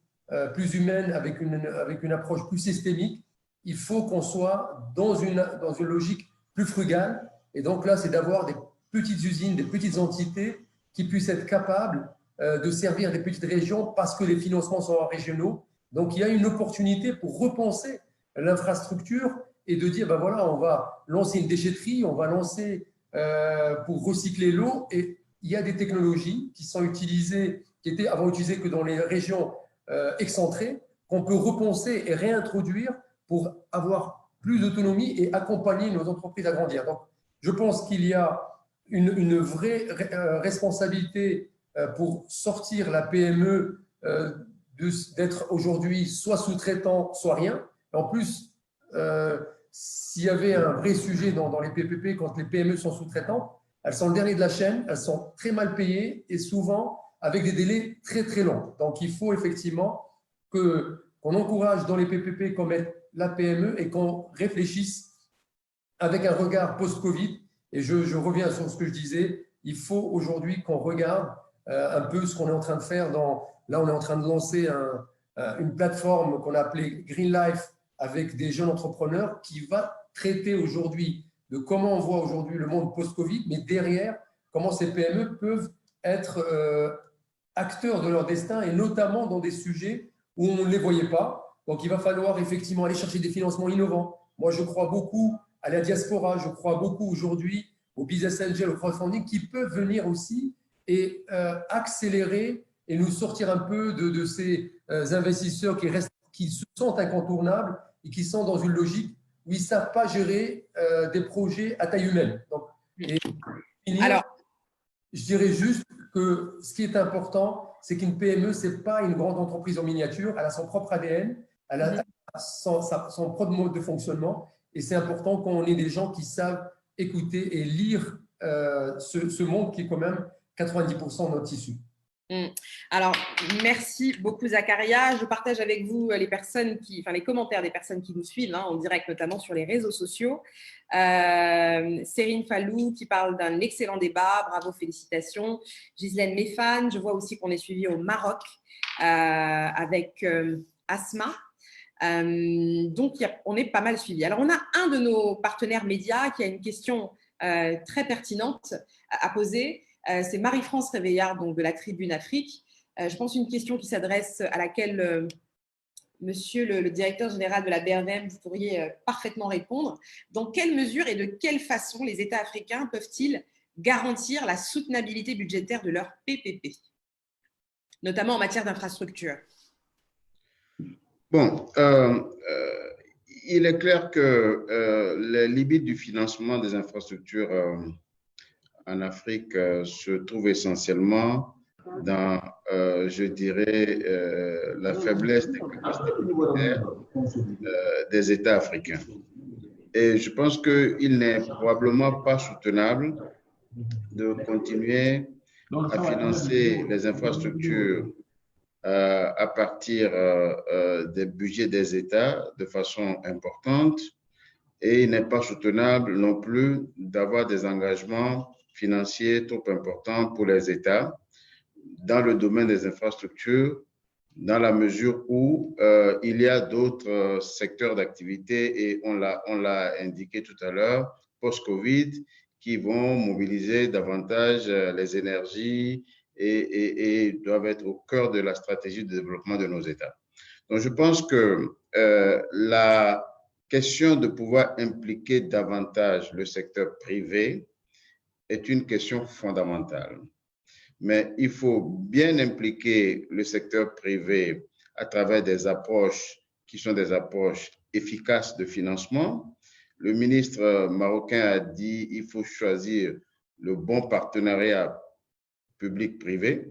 plus humaine avec une approche plus systémique, il faut qu'on soit dans une logique plus frugale. Et donc là, c'est d'avoir des petites usines, des petites entités qui puissent être capables de servir des petites régions parce que les financements sont régionaux. Donc, il y a une opportunité pour repenser l'infrastructure et de dire, ben voilà, on va lancer une déchetterie, on va lancer pour recycler l'eau. Et il y a des technologies qui sont utilisées, qui étaient avant utilisées que dans les régions excentrées, qu'on peut repenser et réintroduire pour avoir plus d'autonomie et accompagner nos entreprises à grandir. Donc, je pense qu'il y a une vraie responsabilité pour sortir la PME d'être aujourd'hui soit sous-traitant, soit rien. En plus, s'il y avait un vrai sujet dans les PPP, quand les PME sont sous-traitants, elles sont le dernier de la chaîne, elles sont très mal payées et souvent avec des délais très très longs. Donc, il faut effectivement qu'on encourage dans les PPP qu'on mette la PME et qu'on réfléchisse avec un regard post-Covid. Et je reviens sur ce que je disais, il faut aujourd'hui qu'on regarde un peu ce qu'on est en train de faire. Là, on est en train de lancer une plateforme qu'on a appelée Green Life avec des jeunes entrepreneurs qui va traiter aujourd'hui de comment on voit aujourd'hui le monde post-Covid, mais derrière, comment ces PME peuvent être acteurs de leur destin et notamment dans des sujets où on ne les voyait pas. Donc, il va falloir effectivement aller chercher des financements innovants. Moi, je crois beaucoup à la diaspora, je crois beaucoup aujourd'hui au business angel, au crowdfunding qui peuvent venir aussi et accélérer et nous sortir un peu de ces investisseurs qui se sentent incontournables et qui sont dans une logique où ils ne savent pas gérer des projets à taille humaine. Donc, alors, je dirais juste que ce qui est important, c'est qu'une PME, ce n'est pas une grande entreprise en miniature, elle a son propre ADN, elle a son propre mode de fonctionnement et c'est important qu'on ait des gens qui savent écouter et lire ce monde qui est quand même 90% de notre tissu. Alors, merci beaucoup Zakaria. Je partage avec vous les commentaires des personnes qui nous suivent en direct, notamment sur les réseaux sociaux. Sérine Fallou qui parle d'un excellent débat, bravo, félicitations. Ghislaine Méfane, je vois aussi qu'on est suivi au Maroc avec Asma. Donc, on est pas mal suivi. Alors, on a un de nos partenaires médias qui a une question très pertinente à poser. C'est Marie-France Réveillard, donc de la Tribune Afrique. Je pense une question qui s'adresse à laquelle, monsieur le directeur général de la BRVM, vous pourriez parfaitement répondre. Dans quelle mesure et de quelle façon les États africains peuvent-ils garantir la soutenabilité budgétaire de leur PPP, notamment en matière d'infrastructure? Bon, il est clair que les limites du financement des infrastructures en Afrique se trouvent essentiellement dans, je dirais, la faiblesse des capacités budgétaires des États africains. Et je pense qu'il n'est probablement pas soutenable de continuer à financer les infrastructures à partir des budgets des États de façon importante, et il n'est pas soutenable non plus d'avoir des engagements financiers trop importants pour les États dans le domaine des infrastructures, dans la mesure où il y a d'autres secteurs d'activité, et on l'a indiqué tout à l'heure, post-Covid, qui vont mobiliser davantage les énergies et doivent être au cœur de la stratégie de développement de nos États. Donc, je pense que la question de pouvoir impliquer davantage le secteur privé est une question fondamentale. Mais il faut bien impliquer le secteur privé à travers des approches qui sont des approches efficaces de financement. Le ministre marocain a dit qu'il faut choisir le bon partenariat public-privé.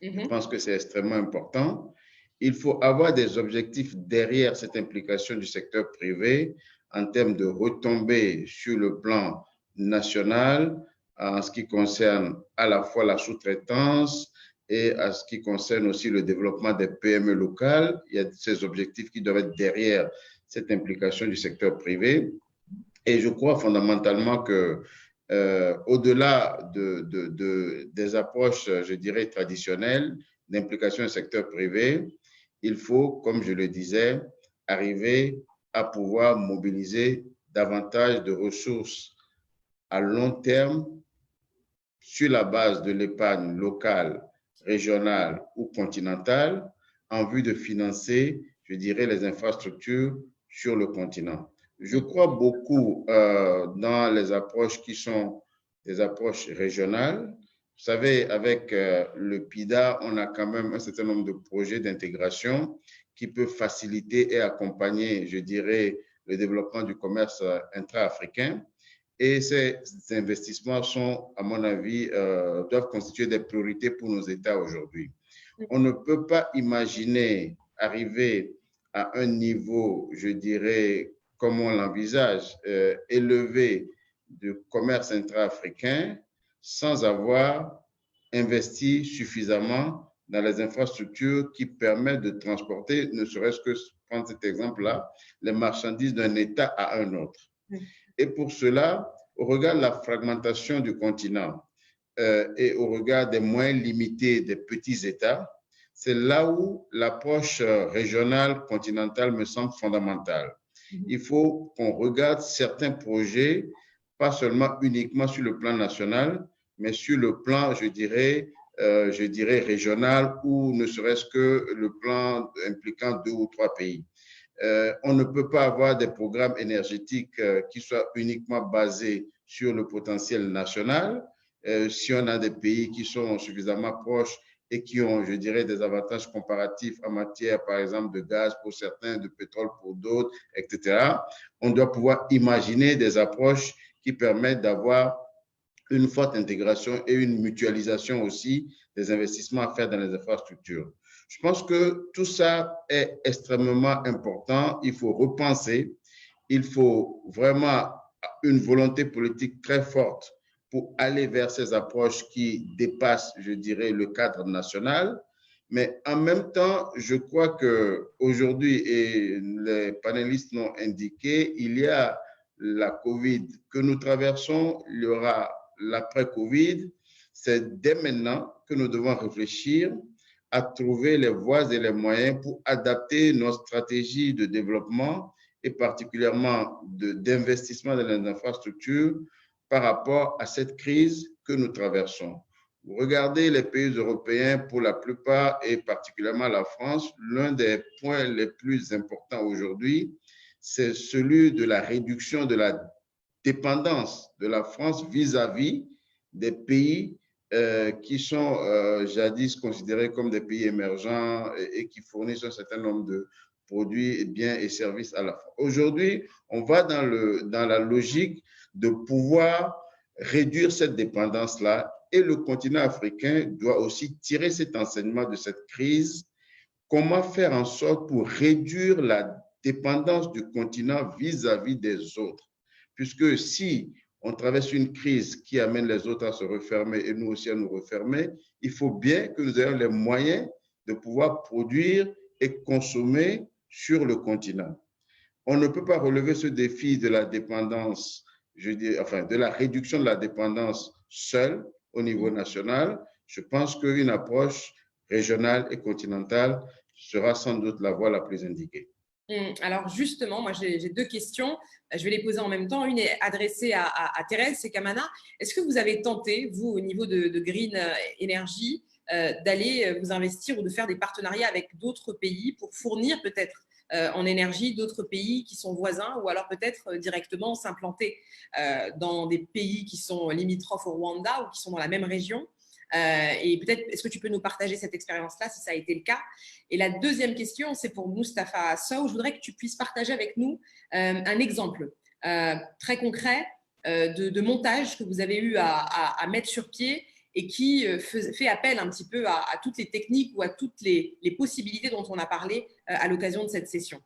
Je pense que c'est extrêmement important. Il faut avoir des objectifs derrière cette implication du secteur privé en termes de retombées sur le plan national, en ce qui concerne à la fois la sous-traitance et à ce qui concerne aussi le développement des PME locales. Il y a ces objectifs qui doivent être derrière cette implication du secteur privé. Et je crois fondamentalement que au-delà des approches, je dirais, traditionnelles d'implication du secteur privé, il faut, comme je le disais, arriver à pouvoir mobiliser davantage de ressources à long terme sur la base de l'épargne locale, régionale ou continentale en vue de financer, je dirais, les infrastructures sur le continent. Je crois beaucoup dans les approches qui sont des approches régionales. Vous savez, avec le PIDA, on a quand même un certain nombre de projets d'intégration qui peuvent faciliter et accompagner, je dirais, le développement du commerce intra-africain. Et ces investissements sont, à mon avis, doivent constituer des priorités pour nos États aujourd'hui. On ne peut pas imaginer arriver à un niveau, je dirais, comme on l'envisage, élevé de commerce intra-africain sans avoir investi suffisamment dans les infrastructures qui permettent de transporter, ne serait-ce que, prendre cet exemple-là, les marchandises d'un État à un autre. Et pour cela, au regard de la fragmentation du continent et au regard des moyens limités des petits États, c'est là où l'approche régionale, continentale me semble fondamentale. Il faut qu'on regarde certains projets, pas seulement uniquement sur le plan national, mais sur le plan, je dirais, régional, ou ne serait-ce que le plan impliquant 2 ou 3 pays. On ne peut pas avoir des programmes énergétiques qui soient uniquement basés sur le potentiel national. Si on a des pays qui sont suffisamment proches et qui ont, je dirais, des avantages comparatifs en matière, par exemple, de gaz pour certains, de pétrole pour d'autres, etc., on doit pouvoir imaginer des approches qui permettent d'avoir une forte intégration et une mutualisation aussi des investissements à faire dans les infrastructures. Je pense que tout ça est extrêmement important. Il faut repenser. Il faut vraiment une volonté politique très forte pour aller vers ces approches qui dépassent, je dirais, le cadre national. Mais en même temps, je crois qu'aujourd'hui, et les panélistes l'ont indiqué, il y a la COVID que nous traversons, il y aura l'après-COVID. C'est dès maintenant que nous devons réfléchir à trouver les voies et les moyens pour adapter nos stratégies de développement et particulièrement d'investissement dans les infrastructures par rapport à cette crise que nous traversons. Vous regardez les pays européens, pour la plupart, et particulièrement la France, l'un des points les plus importants aujourd'hui, c'est celui de la réduction de la dépendance de la France vis-à-vis des pays qui sont jadis considérés comme des pays émergents et qui fournissent un certain nombre de produits, biens et services à la France. Aujourd'hui, on va dans la logique de pouvoir réduire cette dépendance-là, et le continent africain doit aussi tirer cet enseignement de cette crise. Comment faire en sorte pour réduire la dépendance du continent vis-à-vis des autres? Puisque si on traverse une crise qui amène les autres à se refermer et nous aussi à nous refermer, il faut bien que nous ayons les moyens de pouvoir produire et consommer sur le continent. On ne peut pas relever ce défi de la dépendance, de la réduction de la dépendance seule au niveau national. Je pense qu'une approche régionale et continentale sera sans doute la voie la plus indiquée. Alors justement, moi j'ai deux questions. Je vais les poser en même temps. Une est adressée à Thérèse Sekamana. Est-ce que vous avez tenté, vous, au niveau de Green Energy, d'aller vous investir ou de faire des partenariats avec d'autres pays pour fournir peut-être en énergie d'autres pays qui sont voisins, ou alors peut-être directement s'implanter dans des pays qui sont limitrophes au Rwanda ou qui sont dans la même région? Et peut-être, est-ce que tu peux nous partager cette expérience-là, si ça a été le cas? Et la deuxième question, c'est pour Moustapha Sow. Je voudrais que tu puisses partager avec nous un exemple très concret de montage que vous avez eu à mettre sur pied et qui fait appel un petit peu à toutes les techniques ou à toutes les possibilités dont on a parlé à l'occasion de cette session.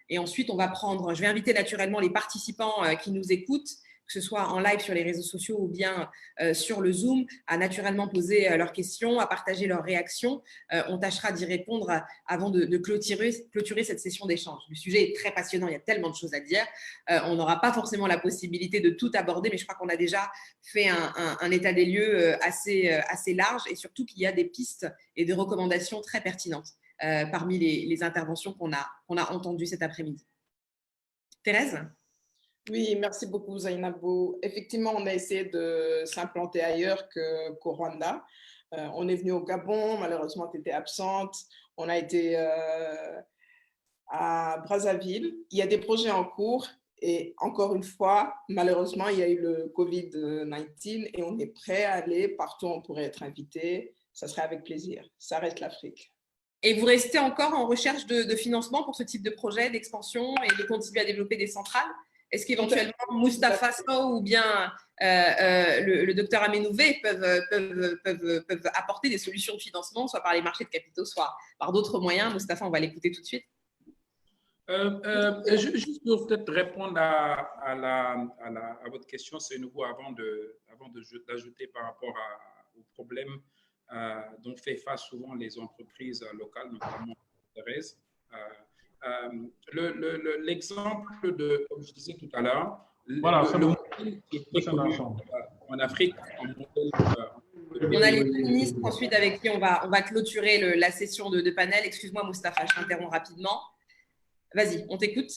Et ensuite, je vais inviter naturellement les participants qui nous écoutent, que ce soit en live sur les réseaux sociaux ou bien sur le Zoom, à naturellement poser leurs questions, à partager leurs réactions. On tâchera d'y répondre avant de clôturer cette session d'échange. Le sujet est très passionnant, il y a tellement de choses à dire. On n'aura pas forcément la possibilité de tout aborder, mais je crois qu'on a déjà fait un état des lieux assez large, et surtout qu'il y a des pistes et des recommandations très pertinentes parmi les interventions qu'on a entendues cet après-midi. Thérèse ? Oui, merci beaucoup Zainabou. Effectivement, on a essayé de s'implanter ailleurs qu'au Rwanda. On est venu au Gabon, malheureusement tu étais absente. On a été à Brazzaville. Il y a des projets en cours et encore une fois, malheureusement, il y a eu le Covid-19 et on est prêt à aller partout où on pourrait être invité. Ça serait avec plaisir. Ça reste l'Afrique. Et vous restez encore en recherche de financement pour ce type de projet, d'expansion, et de continuer à développer des centrales? Est-ce qu'éventuellement Moustapha Sow ou bien le docteur Amenouvé peuvent apporter des solutions de financement, soit par les marchés de capitaux, soit par d'autres moyens? Moustapha, on va l'écouter tout de suite. Juste pour peut-être répondre à votre question, c'est nouveau avant d'ajouter par rapport aux problèmes dont fait face souvent les entreprises locales, notamment Thérèse. L'exemple de, comme je disais tout à l'heure, voilà, le modèle qui est très connu en Afrique, on a les deux ministres ensuite avec qui on va clôturer la session de panel. Excuse-moi Moustapha, je t'interromps rapidement. Vas-y, on t'écoute.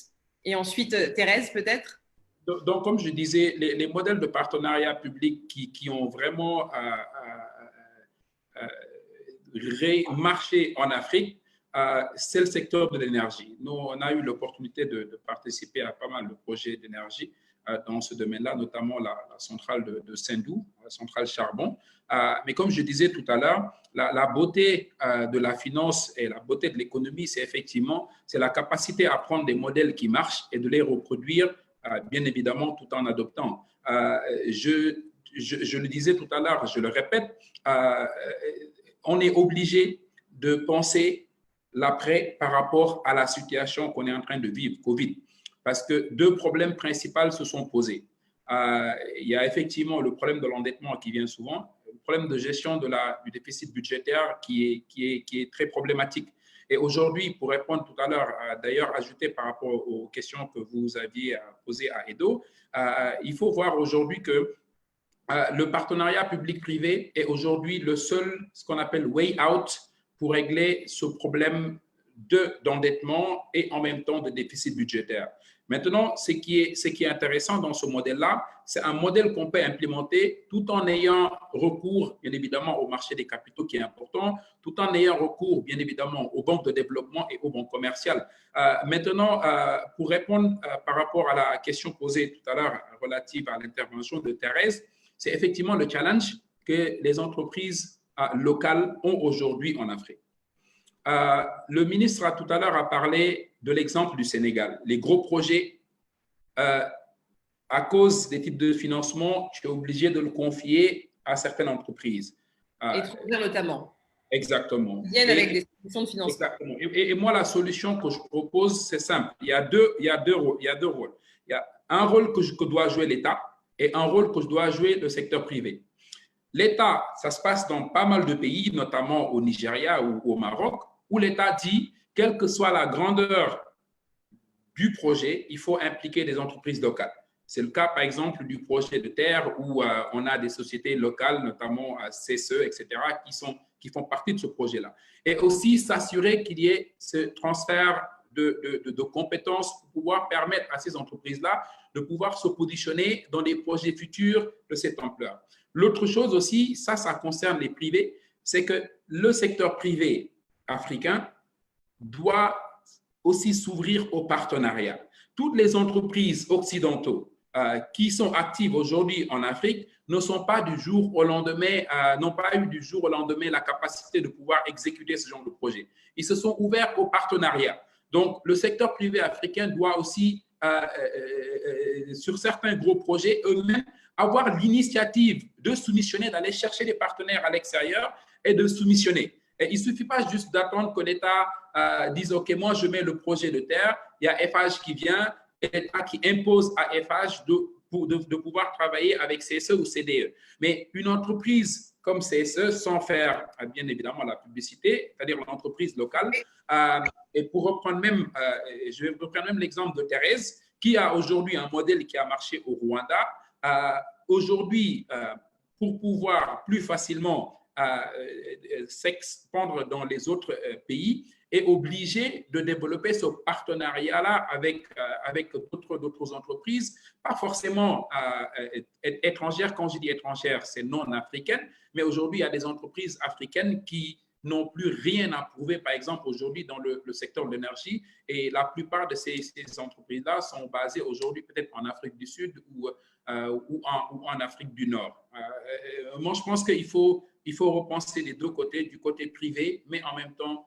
Et ensuite, Thérèse, peut-être. Donc, comme je disais, les modèles de partenariat public qui ont vraiment marché en Afrique, c'est le secteur de l'énergie. Nous, on a eu l'opportunité de participer à pas mal de projets d'énergie dans ce domaine-là, notamment la centrale de Sendou, la centrale charbon. Mais comme je disais tout à l'heure, la beauté de la finance et la beauté de l'économie, c'est effectivement la capacité à prendre des modèles qui marchent et de les reproduire, bien évidemment, tout en adoptant. Je le disais tout à l'heure, je le répète, on est obligé de penser l'après par rapport à la situation qu'on est en train de vivre, Covid, parce que deux problèmes principaux se sont posés. il y a effectivement le problème de l'endettement qui vient souvent, le problème de gestion du déficit budgétaire qui est très problématique. Et aujourd'hui, pour répondre tout à l'heure, d'ailleurs, ajouter par rapport aux questions que vous aviez posées à Edo, il faut voir aujourd'hui que le partenariat public-privé est aujourd'hui le seul, ce qu'on appelle way out, pour régler ce problème d'endettement et en même temps de déficit budgétaire. Maintenant, ce qui est intéressant dans ce modèle-là, c'est un modèle qu'on peut implémenter tout en ayant recours, bien évidemment, au marché des capitaux qui est important, tout en ayant recours, bien évidemment, aux banques de développement et aux banques commerciales. Maintenant, pour répondre par rapport à la question posée tout à l'heure relative à l'intervention de Thérèse, c'est effectivement le challenge que les entreprises locales ont aujourd'hui en Afrique. Le ministre tout à l'heure a parlé de l'exemple du Sénégal. Les gros projets, à cause des types de financement, tu es obligé de le confier à certaines entreprises. Étrangères notamment. Exactement. Ils viennent avec des solutions de financement. Exactement. Et moi, la solution que je propose, c'est simple. Il y a deux rôles. Il y a un rôle que doit jouer l'État et un rôle que doit jouer le secteur privé. L'État, ça se passe dans pas mal de pays, notamment au Nigeria ou au Maroc, où l'État dit, quelle que soit la grandeur du projet, il faut impliquer des entreprises locales. C'est le cas, par exemple, du projet de terre où on a des sociétés locales, notamment CSE, etc., qui font partie de ce projet-là. Et aussi s'assurer qu'il y ait ce transfert de compétences pour pouvoir permettre à ces entreprises-là de pouvoir se positionner dans des projets futurs de cette ampleur. L'autre chose aussi, ça concerne les privés, c'est que le secteur privé africain doit aussi s'ouvrir au partenariat. Toutes les entreprises occidentaux qui sont actives aujourd'hui en Afrique ne sont pas du jour au lendemain, n'ont pas eu du jour au lendemain la capacité de pouvoir exécuter ce genre de projet. Ils se sont ouverts au partenariat. Donc, le secteur privé africain doit aussi, sur certains gros projets, eux-mêmes, avoir l'initiative de soumissionner, d'aller chercher des partenaires à l'extérieur et de soumissionner. Et il ne suffit pas juste d'attendre que l'État dise « Ok, moi, je mets le projet de terre, il y a FH qui vient et l'État qui impose à FH de pouvoir travailler avec CSE ou CDE. » Mais une entreprise comme CSE, sans faire bien évidemment la publicité, c'est-à-dire une entreprise locale, et pour reprendre même, je vais reprendre même l'exemple de Thérèse, qui a aujourd'hui un modèle qui a marché au Rwanda. Aujourd'hui, pour pouvoir plus facilement s'expandre dans les autres pays, est obligé de développer ce partenariat-là avec d'autres entreprises, pas forcément étrangères. Quand je dis étrangères, c'est non africaines, mais aujourd'hui, il y a des entreprises africaines qui n'ont plus rien à prouver, par exemple, aujourd'hui dans le secteur de l'énergie, et la plupart de ces entreprises-là sont basées aujourd'hui peut-être en Afrique du Sud ou en Afrique du Nord. Moi, je pense qu'il faut repenser les deux côtés, du côté privé, mais en même temps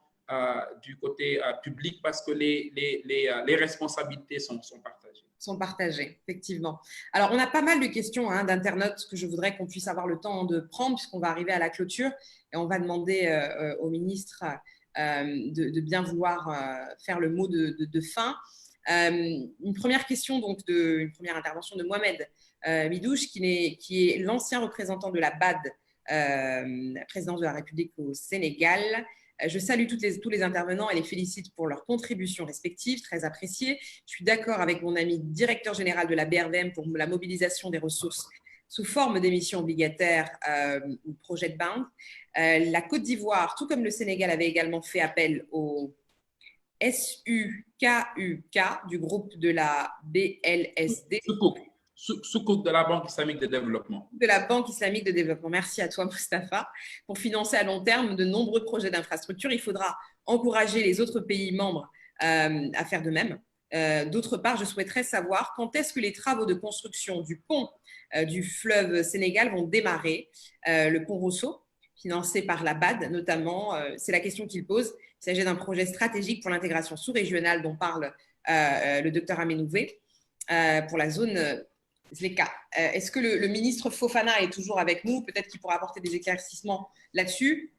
du côté public, parce que les responsabilités sont partagées. Sont partagées, effectivement. Alors, on a pas mal de questions d'internautes que je voudrais qu'on puisse avoir le temps de prendre, puisqu'on va arriver à la clôture, et on va demander au ministre de bien vouloir faire le mot de fin. Une première question, donc une première intervention de Mohamed Midouche, qui est l'ancien représentant de la BAD, la présidence de la République au Sénégal. Je salue tous les intervenants et les félicite pour leurs contributions respectives, très appréciées. Je suis d'accord avec mon ami directeur général de la BRVM pour la mobilisation des ressources sous forme d'émissions obligataires ou projet de bound. La Côte d'Ivoire, tout comme le Sénégal, avait également fait appel au SUKUK du groupe de la BLSD. Sukuk de la Banque islamique de développement. De la Banque islamique de développement. Merci à toi, Mustapha. Pour financer à long terme de nombreux projets d'infrastructure, il faudra encourager les autres pays membres à faire de même. D'autre part, je souhaiterais savoir quand est-ce que les travaux de construction du pont du fleuve Sénégal vont démarrer, le pont Rosso, financé par la BAD notamment. C'est la question qu'il pose. Il s'agit d'un projet stratégique pour l'intégration sous-régionale dont parle le docteur Amenouvé pour la zone Zleka. Est-ce que le ministre Fofana est toujours avec nous? Peut-être qu'il pourra apporter des éclaircissements là-dessus.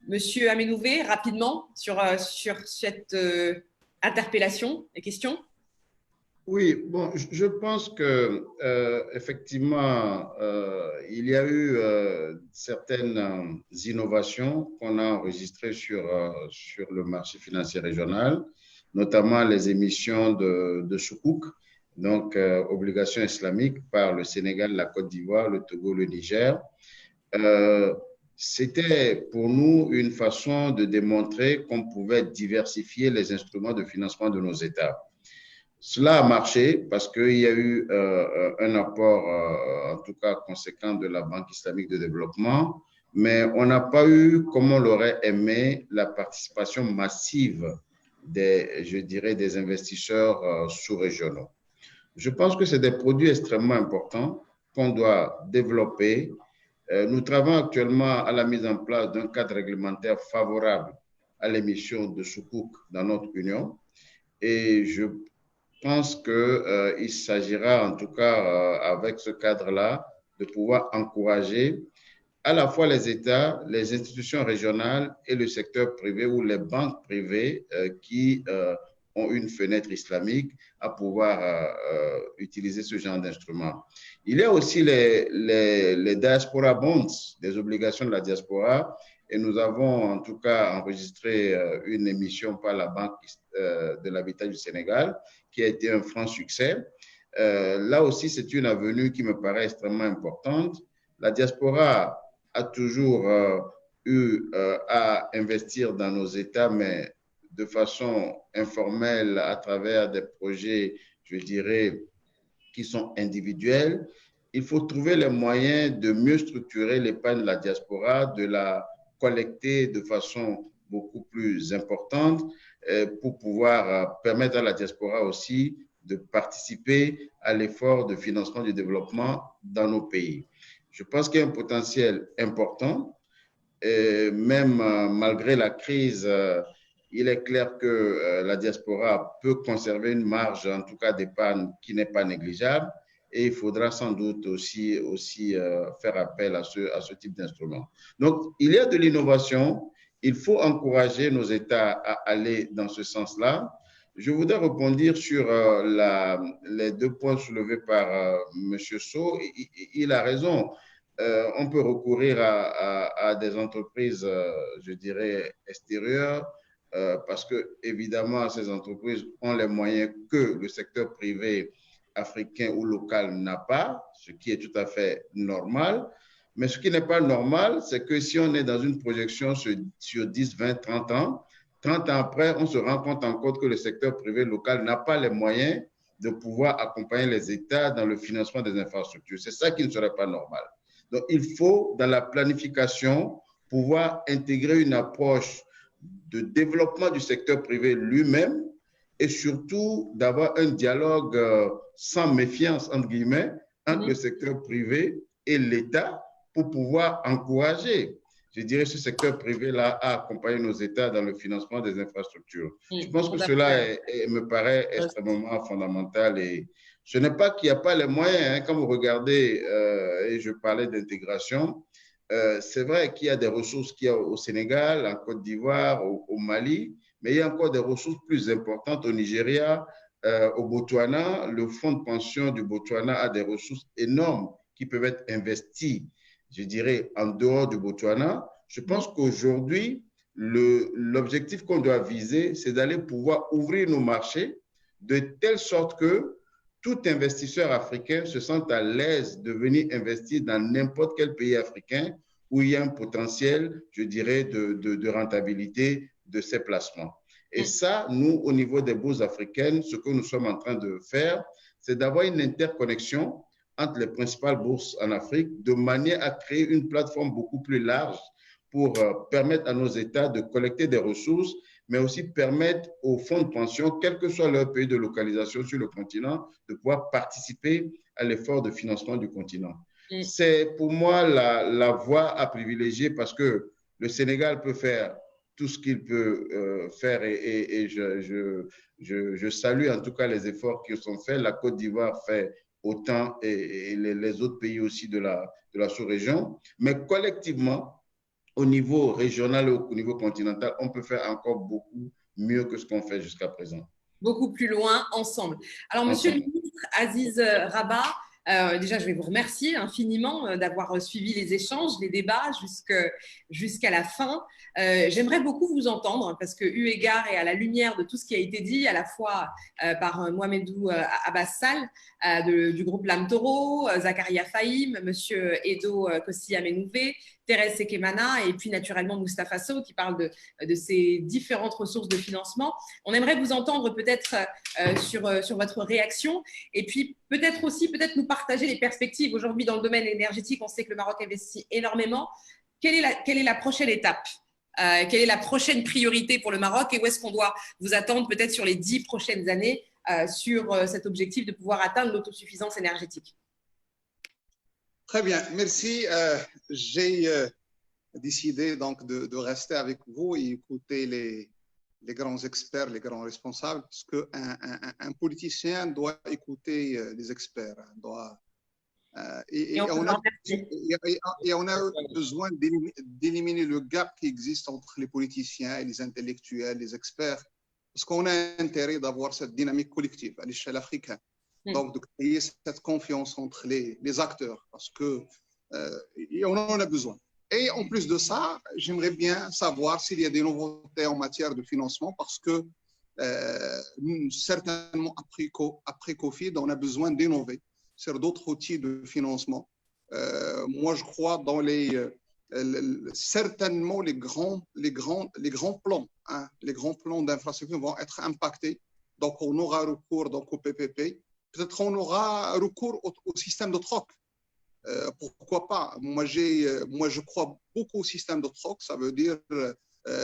Monsieur Amenouvé, rapidement, sur cette interpellation et question. Oui, bon, je pense que effectivement, il y a eu certaines innovations qu'on a enregistrées sur le marché financier régional, notamment les émissions de Sukuk, donc obligations islamiques par le Sénégal, la Côte d'Ivoire, le Togo, le Niger. Euh, C'était pour nous une façon de démontrer qu'on pouvait diversifier les instruments de financement de nos États. Cela a marché parce qu'il y a eu un apport, en tout cas conséquent, de la Banque islamique de développement, mais on n'a pas eu, comme on l'aurait aimé, la participation massive je dirais, des investisseurs sous-régionaux. Je pense que c'est des produits extrêmement importants qu'on doit développer. Nous travaillons actuellement à la mise en place d'un cadre réglementaire favorable à l'émission de Sukuk dans notre union et je pense qu'il s'agira, en tout cas avec ce cadre-là, de pouvoir encourager à la fois les États, les institutions régionales et le secteur privé ou les banques privées qui ont une fenêtre islamique à pouvoir utiliser ce genre d'instruments. Il y a aussi les diaspora bonds, des obligations de la diaspora, et nous avons en tout cas enregistré une émission par la Banque de l'Habitat du Sénégal, qui a été un franc succès. Là aussi, c'est une avenue qui me paraît extrêmement importante. La diaspora a toujours eu à investir dans nos États, mais de façon informelle à travers des projets, je dirais, qui sont individuels. Il faut trouver les moyens de mieux structurer l'épargne de la diaspora, de la collecter de façon beaucoup plus importante pour pouvoir permettre à la diaspora aussi de participer à l'effort de financement du développement dans nos pays. Je pense qu'il y a un potentiel important, même malgré la crise, il est clair que la diaspora peut conserver une marge, en tout cas d'épargne, qui n'est pas négligeable. Et il faudra sans doute aussi faire appel à ce type d'instrument. Donc, il y a de l'innovation. Il faut encourager nos États à aller dans ce sens-là. Je voudrais rebondir sur les 2 points soulevés par M. Sow. Il a raison. On peut recourir à des entreprises, je dirais, extérieures, parce que, évidemment, ces entreprises ont les moyens que le secteur privé africain ou local n'a pas, ce qui est tout à fait normal. Mais ce qui n'est pas normal, c'est que si on est dans une projection sur 10, 20, 30 ans, 30 ans après, on se rend compte encore que le secteur privé local n'a pas les moyens de pouvoir accompagner les États dans le financement des infrastructures. C'est ça qui ne serait pas normal. Donc, il faut, dans la planification, pouvoir intégrer une approche de développement du secteur privé lui-même et surtout d'avoir un dialogue sans méfiance, entre guillemets, entre le secteur privé et l'État pour pouvoir encourager, je dirais, ce secteur privé-là à accompagner nos États dans le financement des infrastructures. Je pense que cela me paraît extrêmement fondamental et ce n'est pas qu'il n'y a pas les moyens. Hein, quand vous regardez, et je parlais d'intégration, c'est vrai qu'il y a des ressources qu'il y a au Sénégal, en Côte d'Ivoire, au Mali, mais il y a encore des ressources plus importantes au Nigeria, au Botswana. Le fonds de pension du Botswana a des ressources énormes qui peuvent être investies, je dirais, en dehors du Botswana. Je pense qu'aujourd'hui, l'objectif qu'on doit viser, c'est d'aller pouvoir ouvrir nos marchés de telle sorte que tout investisseur africain se sente à l'aise de venir investir dans n'importe quel pays africain où il y a un potentiel, je dirais, de rentabilité de ces placements. Et ça, nous, au niveau des bourses africaines, ce que nous sommes en train de faire, c'est d'avoir une interconnexion entre les principales bourses en Afrique de manière à créer une plateforme beaucoup plus large pour permettre à nos États de collecter des ressources, mais aussi permettre aux fonds de pension, quel que soit leur pays de localisation sur le continent, de pouvoir participer à l'effort de financement du continent. C'est pour moi la voie à privilégier parce que le Sénégal peut faire tout ce qu'il peut faire et je salue en tout cas les efforts qui sont faits. La Côte d'Ivoire fait autant et les autres pays aussi de la sous-région. Mais collectivement, au niveau régional et au niveau continental, on peut faire encore beaucoup mieux que ce qu'on fait jusqu'à présent. beaucoup plus loin ensemble. Alors, Monsieur le ministre Aziz Rabat, déjà, je vais vous remercier infiniment d'avoir suivi les échanges, les débats jusqu'à la fin. J'aimerais beaucoup vous entendre parce que, eu égard et à la lumière de tout ce qui a été dit, à la fois par Mohamedou Abassal du groupe Lamtoro, Zakaria Fahim, Monsieur Edo Kossi Amenouvé, Thérèse Sekemana et puis naturellement Moustapha Sow qui parle de ces différentes ressources de financement. On aimerait vous entendre peut-être sur votre réaction et puis peut-être nous partager les perspectives. Aujourd'hui, dans le domaine énergétique, on sait que le Maroc investit énormément. Quelle est la prochaine étape? Quelle est la prochaine priorité pour le Maroc et où est-ce qu'on doit vous attendre peut-être sur les 10 prochaines années sur cet objectif de pouvoir atteindre l'autosuffisance énergétique? Très bien, merci. J'ai décidé donc de rester avec vous et écouter les grands experts, les grands responsables, parce qu'un politicien doit écouter les experts. Et on a besoin d'éliminer le gap qui existe entre les politiciens et les intellectuels, les experts, parce qu'on a intérêt d'avoir cette dynamique collective à l'échelle africaine. Donc, de créer cette confiance entre les acteurs, parce qu'on en a besoin. Et en plus de ça, j'aimerais bien savoir s'il y a des nouveautés en matière de financement, parce que certainement après Covid, on a besoin d'innover sur d'autres outils de financement. Moi, je crois dans certainement les grands plans, hein, les grands plans d'infrastructure vont être impactés. Donc, on aura recours donc, au PPP. Peut-être on aura recours au système de troc. Pourquoi pas? Moi, je crois beaucoup au système de troc. Ça veut dire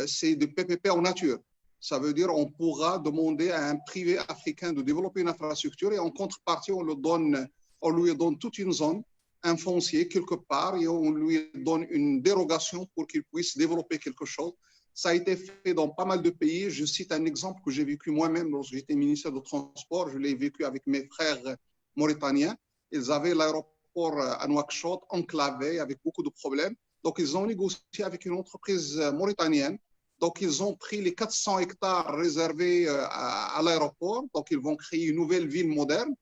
c'est du PPP en nature. Ça veut dire on pourra demander à un privé africain de développer une infrastructure et en contrepartie, on lui donne toute une zone, un foncier quelque part, et on lui donne une dérogation pour qu'il puisse développer quelque chose. Ça a été fait dans pas mal de pays. Je cite un exemple que j'ai vécu moi-même lorsque j'étais ministre de Transport. Je l'ai vécu avec mes frères mauritaniens. Ils avaient l'aéroport à Nouakchott enclavé avec beaucoup de problèmes. Donc, ils ont négocié avec une entreprise mauritanienne. Donc, ils ont pris les 400 hectares réservés à l'aéroport. Donc, ils vont créer une nouvelle ville moderne,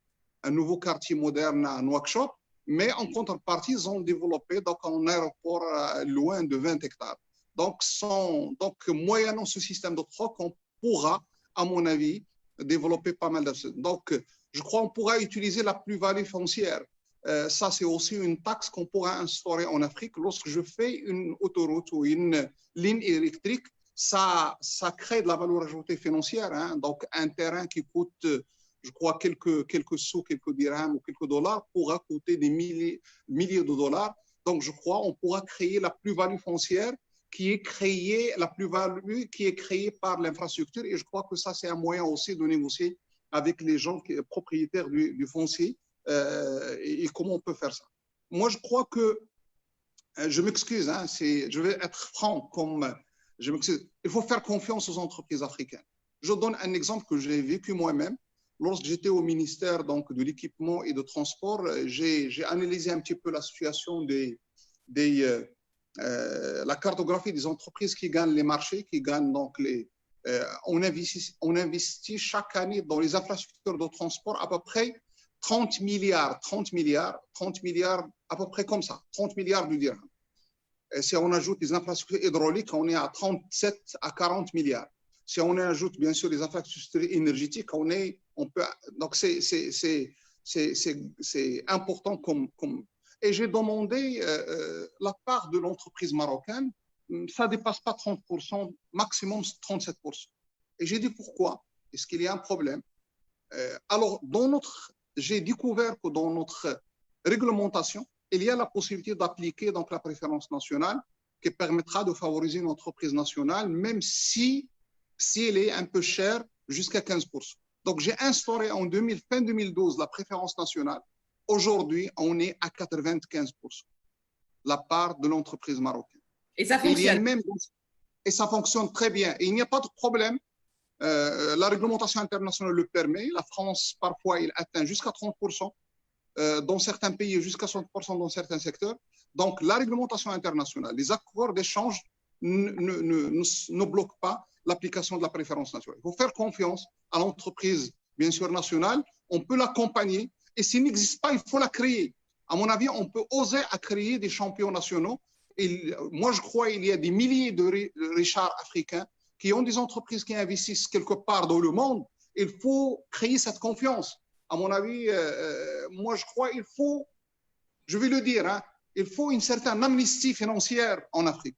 un nouveau quartier moderne à Nouakchott. Mais en contrepartie, ils ont développé donc, un aéroport loin de 20 hectares. Donc, moyennant ce système de troc, on pourra, à mon avis, développer pas mal de... Donc, je crois qu'on pourra utiliser la plus-value foncière. Ça, c'est aussi une taxe qu'on pourra instaurer en Afrique. Lorsque je fais une autoroute ou une ligne électrique, ça crée de la valeur ajoutée financière. Hein. Donc, un terrain qui coûte, je crois, quelques sous, quelques dirhams ou quelques dollars pourra coûter des milliers de dollars. Donc, je crois qu'on pourra créer la plus-value foncière qui est créée par l'infrastructure. Et je crois que ça, c'est un moyen aussi de négocier avec les gens propriétaires du foncier et comment on peut faire ça. Moi, je crois que, je m'excuse, hein, je vais être franc, je m'excuse, il faut faire confiance aux entreprises africaines. Je donne un exemple que j'ai vécu moi-même. Lorsque j'étais au ministère donc, de l'équipement et de transport, j'ai analysé un petit peu la situation la cartographie des entreprises qui gagnent les marchés, qui gagnent donc on investit chaque année dans les infrastructures de transport à peu près 30 milliards, à peu près comme ça, 30 milliards de dirhams. Et si on ajoute les infrastructures hydrauliques, on est à 37 à 40 milliards. Si on ajoute bien sûr les infrastructures énergétiques, donc c'est important comme et j'ai demandé la part de l'entreprise marocaine, ça ne dépasse pas 30%, maximum 37%. Et j'ai dit pourquoi? Est-ce qu'il y a un problème? Alors, j'ai découvert que dans notre réglementation, il y a la possibilité d'appliquer donc, la préférence nationale qui permettra de favoriser une entreprise nationale, même si elle est un peu chère, jusqu'à 15%. Donc, j'ai instauré fin 2012 la préférence nationale. Aujourd'hui, on est à 95%, la part de l'entreprise marocaine. Et ça fonctionne. Et ça fonctionne très bien. Et il n'y a pas de problème. La réglementation internationale le permet. La France, parfois, il atteint jusqu'à 30%. Dans certains pays, jusqu'à 60% dans certains secteurs. Donc, la réglementation internationale, les accords d'échange ne bloquent pas l'application de la préférence nationale. Il faut faire confiance à l'entreprise, bien sûr, nationale. On peut l'accompagner et s'il n'existe pas, il faut la créer. À mon avis, on peut oser à créer des champions nationaux. Et moi, je crois qu'il y a des milliers de Richards africains qui ont des entreprises qui investissent quelque part dans le monde. Il faut créer cette confiance. À mon avis, moi, je crois qu'il faut, je vais le dire, hein, il faut une certaine amnistie financière en Afrique.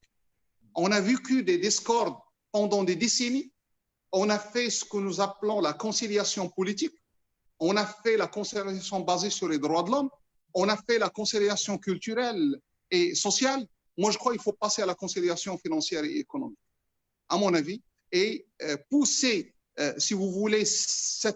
On a vécu des discordes pendant des décennies. On a fait ce que nous appelons la conciliation politique. On a fait la conciliation basée sur les droits de l'homme. On a fait la conciliation culturelle et sociale. Moi, je crois qu'il faut passer à la conciliation financière et économique, à mon avis, et pousser, si vous voulez, ces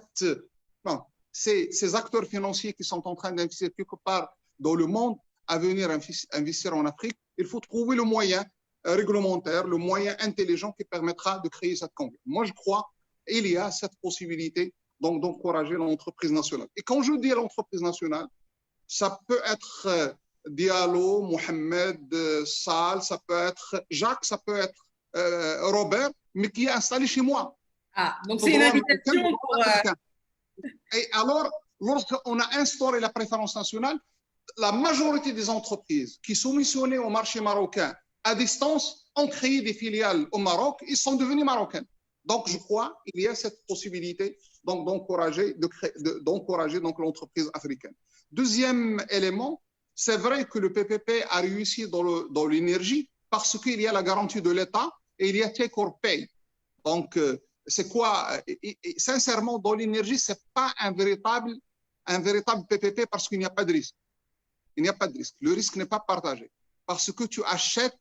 acteurs financiers qui sont en train d'investir quelque part dans le monde à venir investir en Afrique. Il faut trouver le moyen réglementaire, le moyen intelligent qui permettra de créer cette confiance. Moi, je crois qu'il y a cette possibilité donc d'encourager l'entreprise nationale. Et quand je dis l'entreprise nationale, ça peut être Diallo, Mohamed, Sal, ça peut être Jacques, ça peut être Robert, mais qui est installé chez moi. Ah, donc c'est une invitation pour... Et alors, lorsqu'on a instauré la préférence nationale, la majorité des entreprises qui sont missionnées au marché marocain à distance ont créé des filiales au Maroc, ils sont devenus marocains. Donc, je crois qu'il y a cette possibilité d'encourager l'entreprise africaine. Deuxième élément, c'est vrai que le PPP a réussi dans l'énergie parce qu'il y a la garantie de l'État et il y a take or pay. Donc, c'est quoi? Et sincèrement, dans l'énergie, ce n'est pas un véritable PPP parce qu'il n'y a pas de risque. Il n'y a pas de risque. Le risque n'est pas partagé parce que tu achètes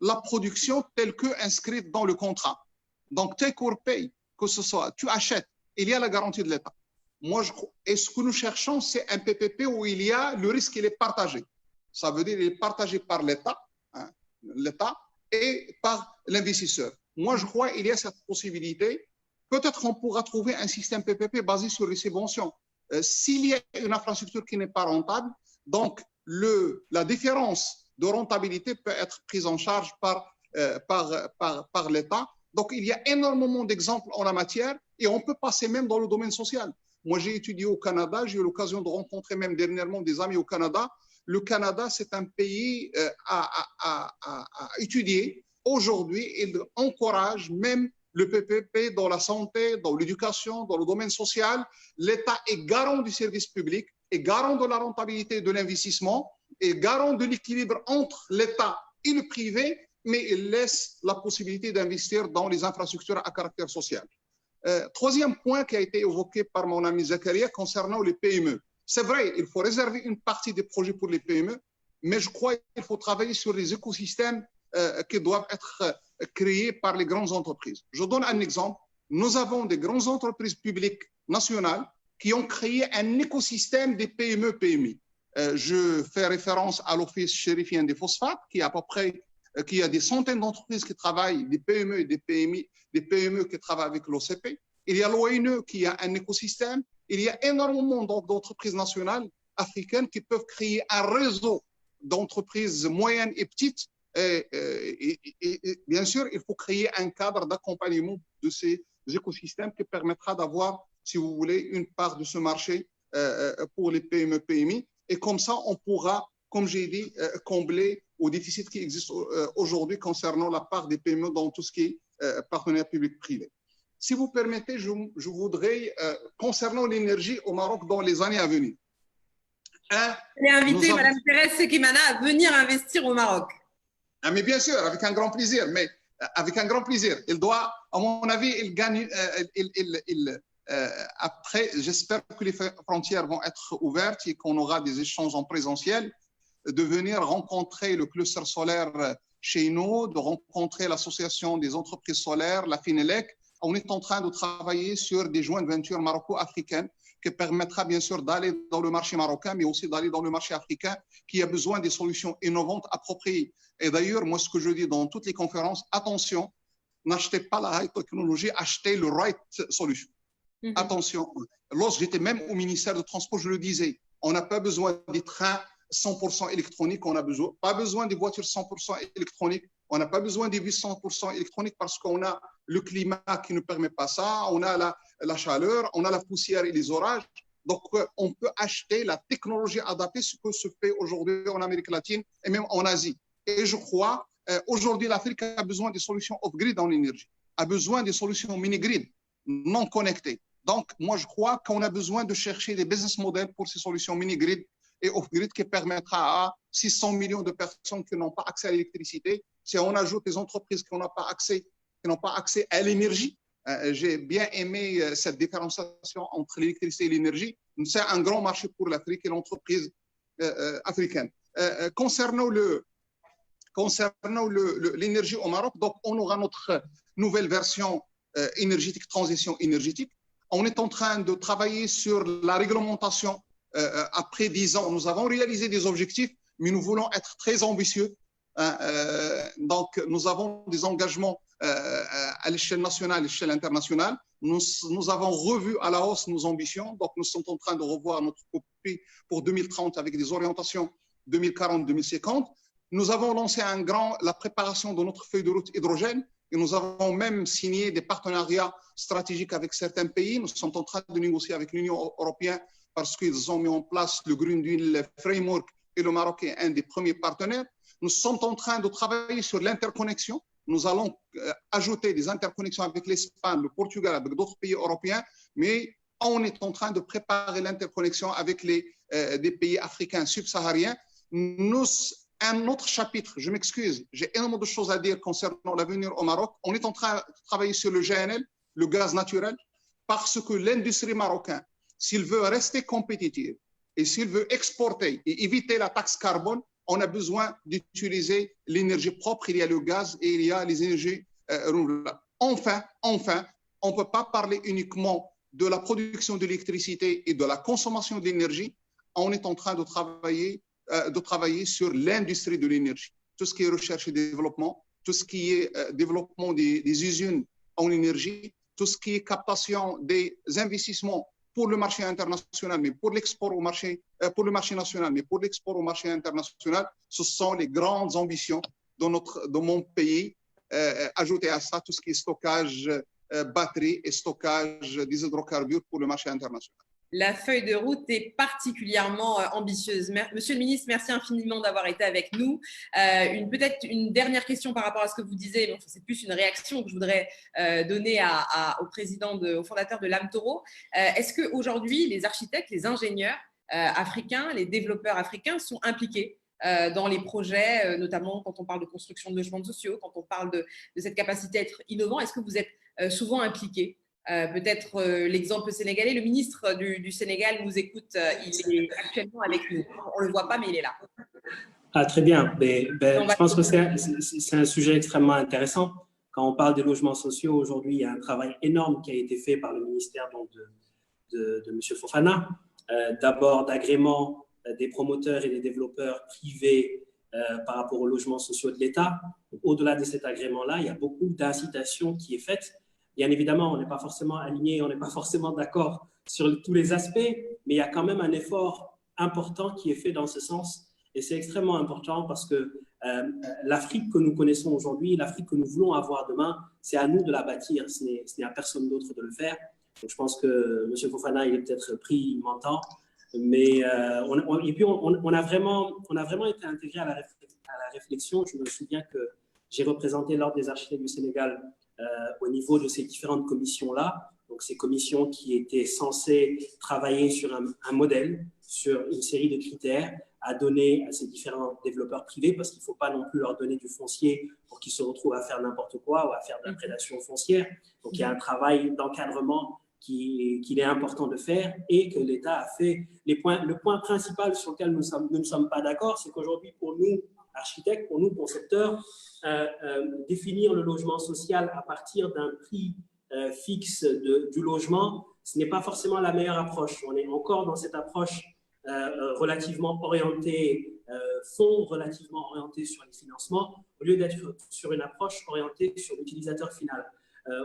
la production telle que inscrite dans le contrat. Donc, take or pay, que ce soit, tu achètes, il y a la garantie de l'État. Moi, et ce que nous cherchons, c'est un PPP où il y a le risque, il est partagé. Ça veut dire qu'il est partagé par l'État, hein, l'État et par l'investisseur. Moi, je crois qu'il y a cette possibilité. Peut-être qu'on pourra trouver un système PPP basé sur les subventions. S'il y a une infrastructure qui n'est pas rentable, donc la différence de rentabilité peut être prise en charge par l'État. Donc, il y a énormément d'exemples en la matière et on peut passer même dans le domaine social. Moi, j'ai étudié au Canada, j'ai eu l'occasion de rencontrer même dernièrement des amis au Canada. Le Canada, c'est un pays à étudier. Aujourd'hui, il encourage même le PPP dans la santé, dans l'éducation, dans le domaine social. L'État est garant du service public, est garant de la rentabilité de l'investissement, est garant de l'équilibre entre l'État et le privé, mais il laisse la possibilité d'investir dans les infrastructures à caractère social. Troisième point qui a été évoqué par mon ami Zakaria concernant les PME. C'est vrai, il faut réserver une partie des projets pour les PME, mais je crois qu'il faut travailler sur les écosystèmes qui doivent être créés par les grandes entreprises. Je donne un exemple. Nous avons des grandes entreprises publiques nationales qui ont créé un écosystème des PME-PMI. Je fais référence à l'Office chérifien des phosphates, qui a des centaines d'entreprises qui travaillent, des PME et des PMI, des PME qui travaillent avec l'OCP. Il y a l'ONE qui a un écosystème. Il y a énormément d'entreprises nationales africaines qui peuvent créer un réseau d'entreprises moyennes et petites. Et bien sûr, il faut créer un cadre d'accompagnement de ces écosystèmes qui permettra d'avoir, si vous voulez, une part de ce marché pour les PME-PMI. Et comme ça, on pourra, comme j'ai dit, combler au déficit qui existe aujourd'hui concernant la part des PME dans tout ce qui est partenariat public-privé. Si vous permettez, je voudrais, concernant l'énergie au Maroc dans les années à venir. J'ai invité Mme Thérèse Sekimana à venir investir au Maroc. Ah, mais bien sûr, avec un grand plaisir. Mais avec un grand plaisir. Il doit, à mon avis, il gagne. Après, j'espère que les frontières vont être ouvertes et qu'on aura des échanges en présentiel, de venir rencontrer le cluster solaire chez nous, de rencontrer l'association des entreprises solaires, la Finelec. On est en train de travailler sur des joint ventures maroco-africaines qui permettra bien sûr d'aller dans le marché marocain, mais aussi d'aller dans le marché africain qui a besoin des solutions innovantes appropriées. Et d'ailleurs, moi, ce que je dis dans toutes les conférences, attention, n'achetez pas la high technologie, achetez le right solution. Attention, lorsque j'étais même au ministère de Transport, je le disais, on n'a pas besoin des trains 100% électroniques, on n'a pas besoin des voitures 100% électroniques, On n'a pas besoin des 100% électroniques parce qu'on a le climat qui ne permet pas ça, on a la chaleur, on a la poussière et les orages. Donc, on peut acheter la technologie adaptée, ce que se fait aujourd'hui en Amérique latine et même en Asie. Et je crois, aujourd'hui, l'Afrique a besoin des solutions off-grid en énergie, a besoin des solutions mini-grid non connectées. Donc, moi, je crois qu'on a besoin de chercher des business models pour ces solutions mini-grid et off-grid qui permettra à 600 millions de personnes qui n'ont pas accès à l'électricité. Si on ajoute les entreprises qui n'ont pas accès à l'énergie, j'ai bien aimé cette différenciation entre l'électricité et l'énergie. C'est un grand marché pour l'Afrique et l'entreprise africaine. Concernant l'énergie au Maroc, donc on aura notre nouvelle version énergétique, transition énergétique. On est en train de travailler sur la réglementation. Après 10 ans, nous avons réalisé des objectifs, mais nous voulons être très ambitieux. Donc, nous avons des engagements à l'échelle nationale, à l'échelle internationale. Nous avons revu à la hausse nos ambitions. Donc, nous sommes en train de revoir notre copie pour 2030 avec des orientations 2040-2050. Nous avons lancé la préparation de notre feuille de route hydrogène et nous avons même signé des partenariats stratégiques avec certains pays. Nous sommes en train de négocier avec l'Union européenne parce qu'ils ont mis en place le Green Deal Framework et le Maroc est un des premiers partenaires. Nous sommes en train de travailler sur l'interconnexion. Nous allons ajouter des interconnexions avec l'Espagne, le Portugal, avec d'autres pays européens, mais on est en train de préparer l'interconnexion avec des pays africains subsahariens. Un autre chapitre, je m'excuse, j'ai énormément de choses à dire concernant l'avenir au Maroc. On est en train de travailler sur le GNL, le gaz naturel, parce que l'industrie marocaine, s'il veut rester compétitive et s'il veut exporter et éviter la taxe carbone, on a besoin d'utiliser l'énergie propre. Il y a le gaz et il y a les énergies renouvelables. Enfin, on ne peut pas parler uniquement de la production d'électricité et de la consommation d'énergie. On est en train de travailler sur l'industrie de l'énergie. Tout ce qui est recherche et développement, tout ce qui est développement des usines en énergie, tout ce qui est captation des investissements pour le marché international, mais pour l'export au marché, pour le marché national, mais pour l'export au marché international, ce sont les grandes ambitions de mon pays. Ajouter à ça tout ce qui est stockage batterie et stockage des hydrocarbures pour le marché international. La feuille de route est particulièrement ambitieuse. Monsieur le ministre, merci infiniment d'avoir été avec nous. Peut-être une dernière question par rapport à ce que vous disiez. Bon, c'est plus une réaction que je voudrais donner au fondateur de l'AMTORO. Est-ce qu'aujourd'hui, les architectes, les ingénieurs africains, les développeurs africains sont impliqués dans les projets, notamment quand on parle de construction de logements sociaux, quand on parle de cette capacité à être innovant? Est-ce que vous êtes souvent impliqués? Peut-être l'exemple sénégalais, le ministre du Sénégal nous écoute, il est actuellement avec nous. On ne le voit pas, mais il est là. Ah, très bien. Je pense que c'est un sujet extrêmement intéressant. Quand on parle des logements sociaux, aujourd'hui, il y a un travail énorme qui a été fait par le ministère de M. Fofana. D'abord, d'agrément des promoteurs et des développeurs privés par rapport aux logements sociaux de l'État. Au-delà de cet agrément-là, il y a beaucoup d'incitation qui est faite. Bien évidemment, on n'est pas forcément aligné, on n'est pas forcément d'accord sur tous les aspects, mais il y a quand même un effort important qui est fait dans ce sens. Et c'est extrêmement important parce que l'Afrique que nous connaissons aujourd'hui, l'Afrique que nous voulons avoir demain, c'est à nous de la bâtir, ce n'est à personne d'autre de le faire. Donc je pense que M. Fofana, il est peut-être pris, il m'entend, mais on a vraiment été intégré à la réflexion. Je me souviens que j'ai représenté l'Ordre des architectes du Sénégal au niveau de ces différentes commissions-là, donc ces commissions qui étaient censées travailler sur un modèle, sur une série de critères à donner à ces différents développeurs privés, parce qu'il ne faut pas non plus leur donner du foncier pour qu'ils se retrouvent à faire n'importe quoi ou à faire de la prédation foncière. Donc il y a un travail d'encadrement qu'il est important de faire et que l'État a fait. Le point principal sur lequel nous ne sommes pas d'accord, c'est qu'aujourd'hui, pour nous, architectes, pour nous, concepteurs, définir le logement social à partir d'un prix fixe du logement, ce n'est pas forcément la meilleure approche. On est encore dans cette approche relativement orientée fonds, relativement orientée sur les financements, au lieu d'être sur une approche orientée sur l'utilisateur final.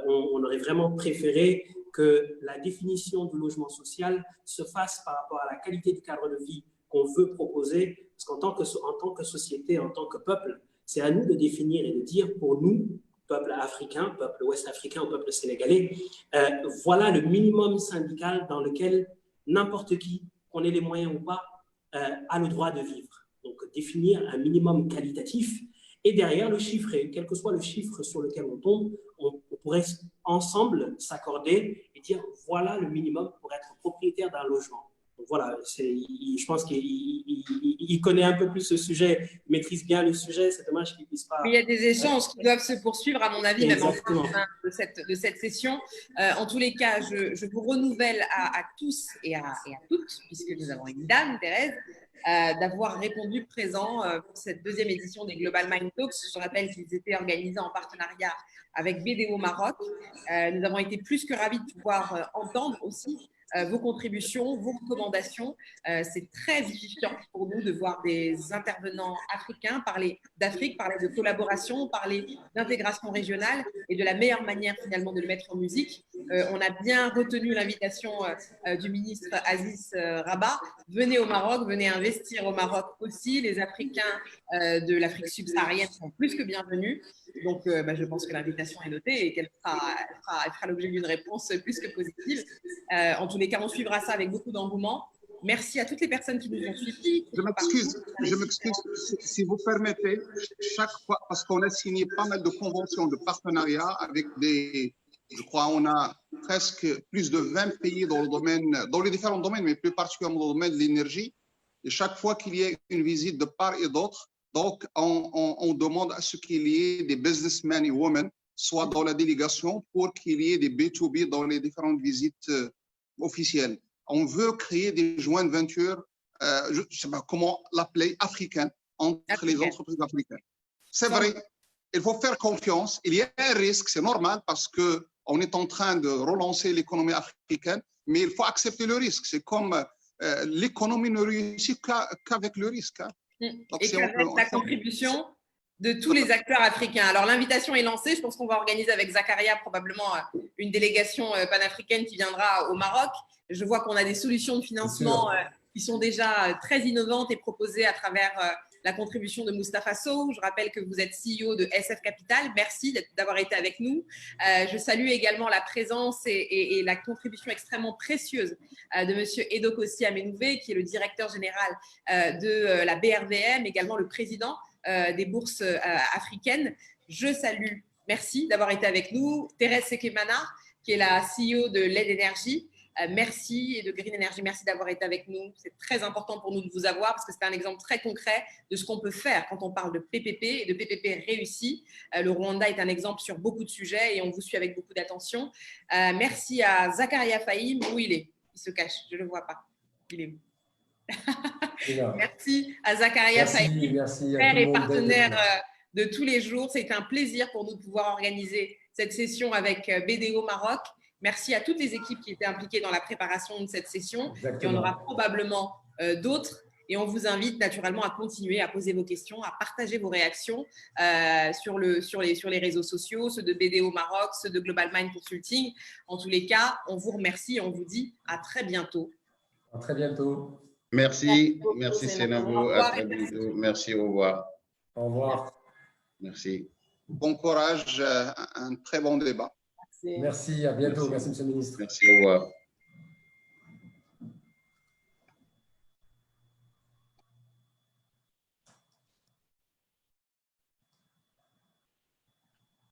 On aurait vraiment préféré que la définition du logement social se fasse par rapport à la qualité du cadre de vie qu'on veut proposer, parce qu'en tant que société, en tant que peuple, C'est à nous de définir et de dire pour nous, peuple africain, peuple ouest africain ou peuple sénégalais, voilà le minimum syndical dans lequel n'importe qui, qu'on ait les moyens ou pas, a le droit de vivre. Donc, définir un minimum qualitatif et derrière le chiffrer, quel que soit le chiffre sur lequel on tombe, on pourrait ensemble s'accorder et dire voilà le minimum pour être propriétaire d'un logement. Donc voilà, je pense qu'il connaît un peu plus ce sujet, il maîtrise bien le sujet, c'est dommage qu'il ne puisse pas… Il y a des échanges qui doivent se poursuivre, à mon avis, même en fin de cette session. En tous les cas, je vous renouvelle à tous et à toutes, puisque nous avons une dame, Thérèse, d'avoir répondu présent pour cette deuxième édition des Global Mind Talks. Je rappelle qu'ils étaient organisés en partenariat avec BDO Maroc. Nous avons été plus que ravis de pouvoir entendre aussi vos contributions, vos recommandations. C'est très vivifiant pour nous de voir des intervenants africains parler d'Afrique, parler de collaboration, parler d'intégration régionale et de la meilleure manière finalement de le mettre en musique. On a bien retenu l'invitation du ministre Aziz Rabat. Venez au Maroc, venez investir au Maroc aussi. Les Africains de l'Afrique subsaharienne sont plus que bienvenus. Donc, je pense que l'invitation est notée et qu'elle fera l'objet d'une réponse plus que positive. En tous les cas, on suivra ça avec beaucoup d'engouement. Merci à toutes les personnes qui nous ont suivis. Je m'excuse, si vous permettez, chaque fois, parce qu'on a signé pas mal de conventions de partenariat avec je crois, on a presque plus de 20 pays dans les différents domaines, mais plus particulièrement dans le domaine de l'énergie. Et chaque fois qu'il y ait une visite de part et d'autre, donc on demande à ce qu'il y ait des businessmen et women, soit dans la délégation, pour qu'il y ait des B2B dans les différentes visites officielles. On veut créer des joint ventures, je ne sais pas comment l'appeler, africaines, entre les entreprises africaines. C'est vrai, il faut faire confiance. Il y a un risque, c'est normal, parce qu'on est en train de relancer l'économie africaine, mais il faut accepter le risque. C'est comme l'économie ne réussit qu'avec le risque. Hein. Donc, et qu'avec la contribution de tous les acteurs africains. Alors, l'invitation est lancée. Je pense qu'on va organiser avec Zakaria probablement une délégation panafricaine qui viendra au Maroc. Je vois qu'on a des solutions de financement qui sont déjà très innovantes et proposées à travers la contribution de Moustapha Sow. Je rappelle que vous êtes CEO de SF Capital. Merci d'avoir été avec nous. Je salue également la présence et la contribution extrêmement précieuse de M. Edokossi Amenouvé, qui est le directeur général de la BRVM, également le président des bourses africaines. Je salue, merci d'avoir été avec nous, Thérèse Sekemana, qui est la CEO de LED Energy. Merci, et de Green Energy, merci d'avoir été avec nous. C'est très important pour nous de vous avoir parce que c'est un exemple très concret de ce qu'on peut faire quand on parle de PPP et de PPP réussi. Le Rwanda est un exemple sur beaucoup de sujets et on vous suit avec beaucoup d'attention. Merci à Zakaria Fahim. Où il est? Il se cache, je ne le vois pas. Il est où? Merci à Zakaria Fahim, frère et partenaire de tous les jours. C'est un plaisir pour nous de pouvoir organiser cette session avec BDO Maroc. Merci à toutes les équipes qui étaient impliquées dans la préparation de cette session. Exactement. Il y en aura probablement d'autres. Et on vous invite naturellement à continuer à poser vos questions, à partager vos réactions sur les réseaux sociaux, ceux de BDO Maroc, ceux de Global Mind Consulting. En tous les cas, on vous remercie et on vous dit à très bientôt. À très bientôt. Merci Seynabou. À très bientôt. Merci, au revoir. Au revoir. Merci. Bon courage, un très bon débat. Merci, à bientôt. Merci, Monsieur le Ministre. Merci, au revoir.